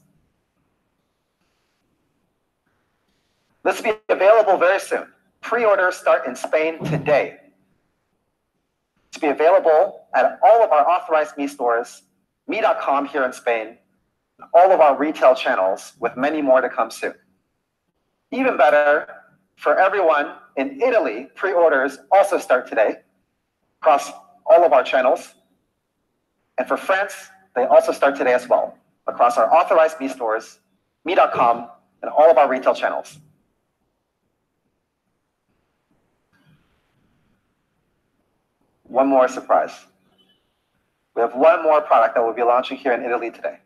This will be available very soon. Pre-orders start in Spain today. To be available at all of our authorized Mi stores, Mi.com here in Spain, all of our retail channels, with many more to come soon. Even better, for everyone in Italy, pre-orders also start today across all of our channels. And for France, they also start today as well, across our authorized Mi stores, Mi.com, and all of our retail channels. One more surprise. We have one more product that we'll be launching here in Italy today.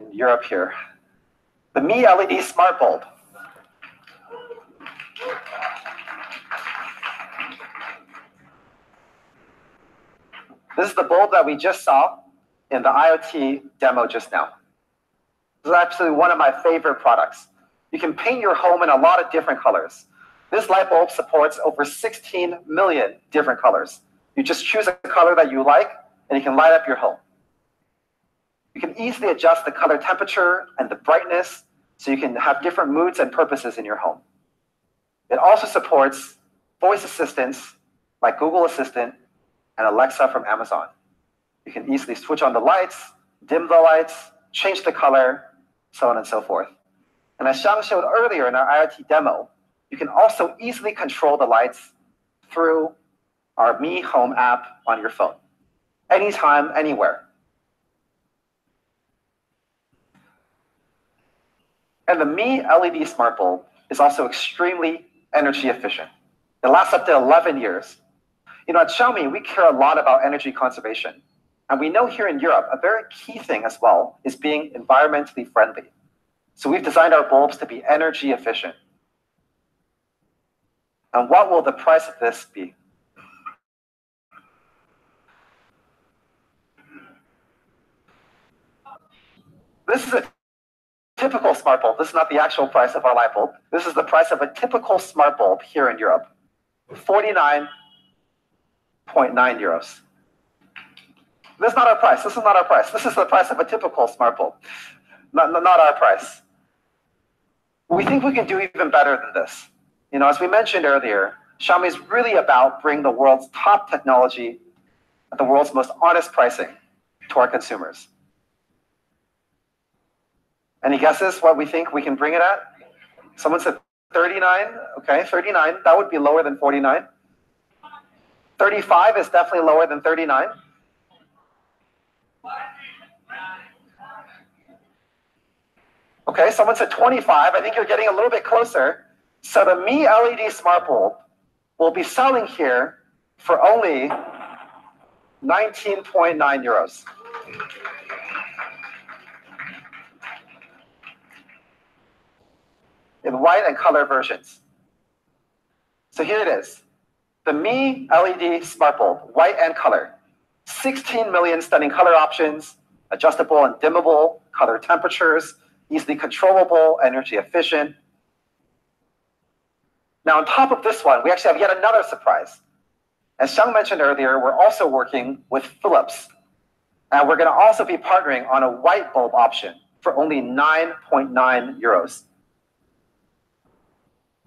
In Europe here. The Mi LED Smart Bulb. This is the bulb that we just saw in the IoT demo just now. This is absolutely one of my favorite products. You can paint your home in a lot of different colors. This light bulb supports over 16 million different colors. You just choose a color that you like, and you can light up your home. You can easily adjust the color temperature and the brightness, so you can have different moods and purposes in your home. It also supports voice assistants like Google Assistant and Alexa from Amazon. You can easily switch on the lights, dim the lights, change the color, so on and so forth. And as Xiang showed earlier in our IoT demo, you can also easily control the lights through our Mi Home app on your phone, anytime, anywhere. And the Mi LED Smart Bulb is also extremely energy efficient. It lasts up to 11 years. You know, at Xiaomi, we care a lot about energy conservation. And we know here in Europe, a very key thing as well is being environmentally friendly. So we've designed our bulbs to be energy efficient. And what will the price of this be? This is a typical smart bulb. This is not the actual price of our light bulb. This is the price of a typical smart bulb here in Europe. 49.9 euros. This is not our price. This is not our price. This is the price of a typical smart bulb. Not our price. We think we can do even better than this. You know, as we mentioned earlier, Xiaomi is really about bringing the world's top technology at the world's most honest pricing to our consumers. Any guesses what we think we can bring it at? Someone said 39. Okay, 39. That would be lower than 49. 35 is definitely lower than 39. Okay, someone said 25. I think you're getting a little bit closer. So the Mi LED Smart Bulb will be selling here for only 19.9 euros. in white and color versions. So here it is. The Mi LED smart bulb, white and color. 16 million stunning color options, adjustable and dimmable color temperatures, easily controllable, energy efficient. Now on top of this one, we actually have yet another surprise. As Xiang mentioned earlier, we're also working with Philips. And we're going to also be partnering on a white bulb option for only 9.9 euros.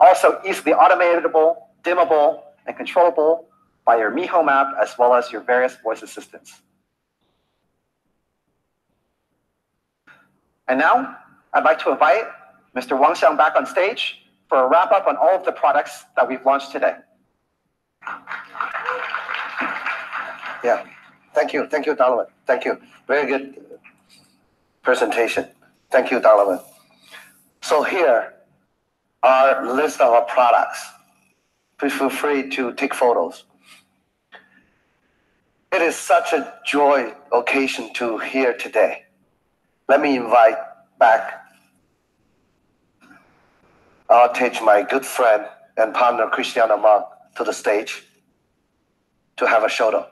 Also easily automatable, dimmable, and controllable by your Mi Home app as well as your various voice assistants. And now, I'd like to invite Mr. Wang Xiang back on stage for a wrap-up on all of the products that we've launched today. Yeah, thank you, Donovan. Thank you. Very good presentation. Thank you, Donovan. So here are a list of our products. Please feel free to take photos. It is such a joy occasion to hear today. Let me invite back our my good friend and partner Cristiano Mang to the stage to have a photo.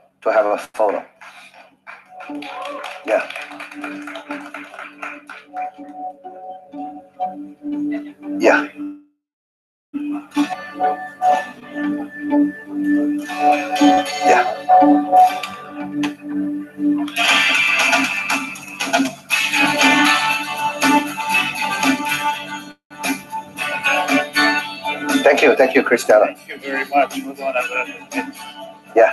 Yeah. Yeah. Yeah. Thank you, Cristiano. Thank you very much. Yeah.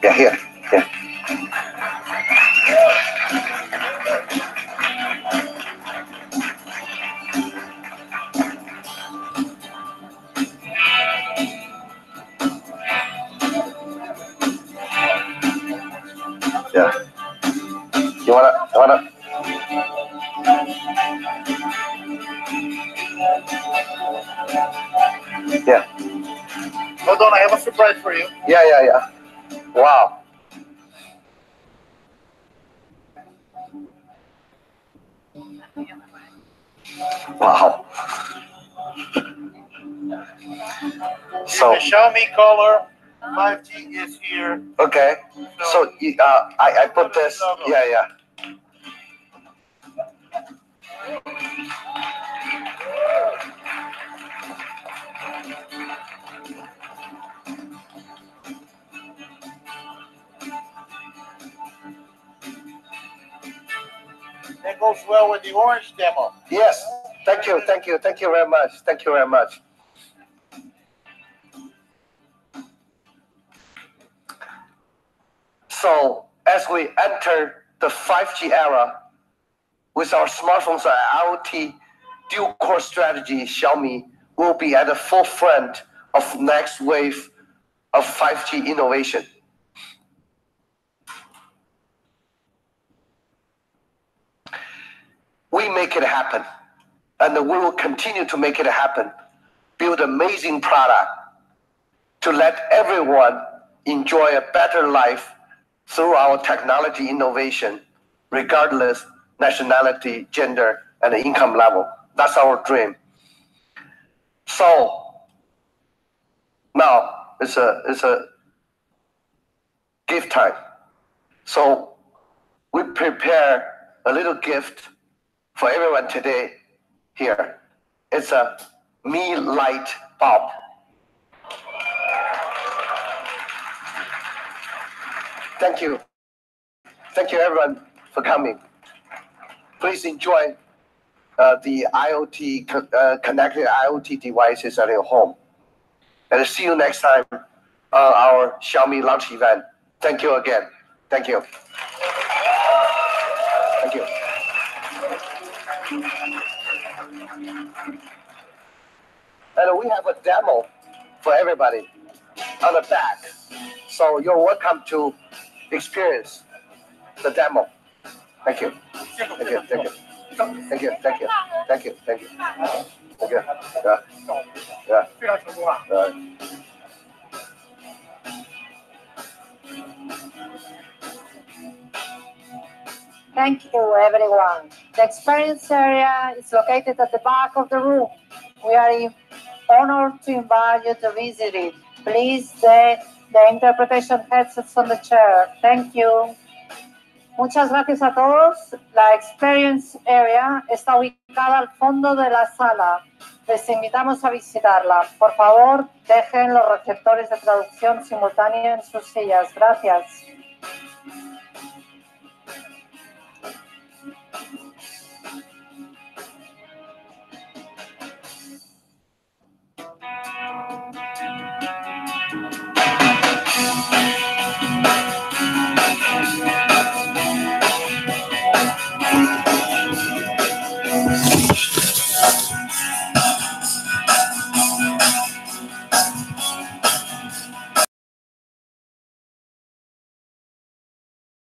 Yeah, here. Yeah. Yeah. You wanna? Yeah. Hold on, I have a surprise for you. Yeah. Wow. Wow. So the Xiaomi Color 5G is here. okay. So I put this. Yeah. That goes well with the orange demo. Yes. Thank you very much. So as we enter the 5G era with our smartphones and IoT dual-core strategy, Xiaomi will be at the forefront of next wave of 5G innovation. We make it happen, and we will continue to make it happen. Build amazing product to let everyone enjoy a better life through our technology innovation, regardless nationality, gender, and income level. That's our dream. So now it's a gift time. So we prepare a little gift for everyone today here. It's a Mi Light bulb. Thank you everyone for coming. Please enjoy the IoT connected IoT devices at your home. And see you next time on our Xiaomi launch event. Thank you again. Thank you. Thank you. And we have a demo for everybody on the back. So you're welcome to experience the demo. Thank you. Thank you. Thank you. Thank you. Thank you. Thank you. Thank you. Thank you. Yeah. Thank you, everyone. The experience area is located at the back of the room. We are honored to invite you to visit it. Please, the interpretation headsets on the chair. Thank you. Muchas gracias a todos. La Experience Area está ubicada al fondo de la sala. Les invitamos a visitarla. Por favor, dejen los receptores de traducción simultánea en sus sillas. Gracias.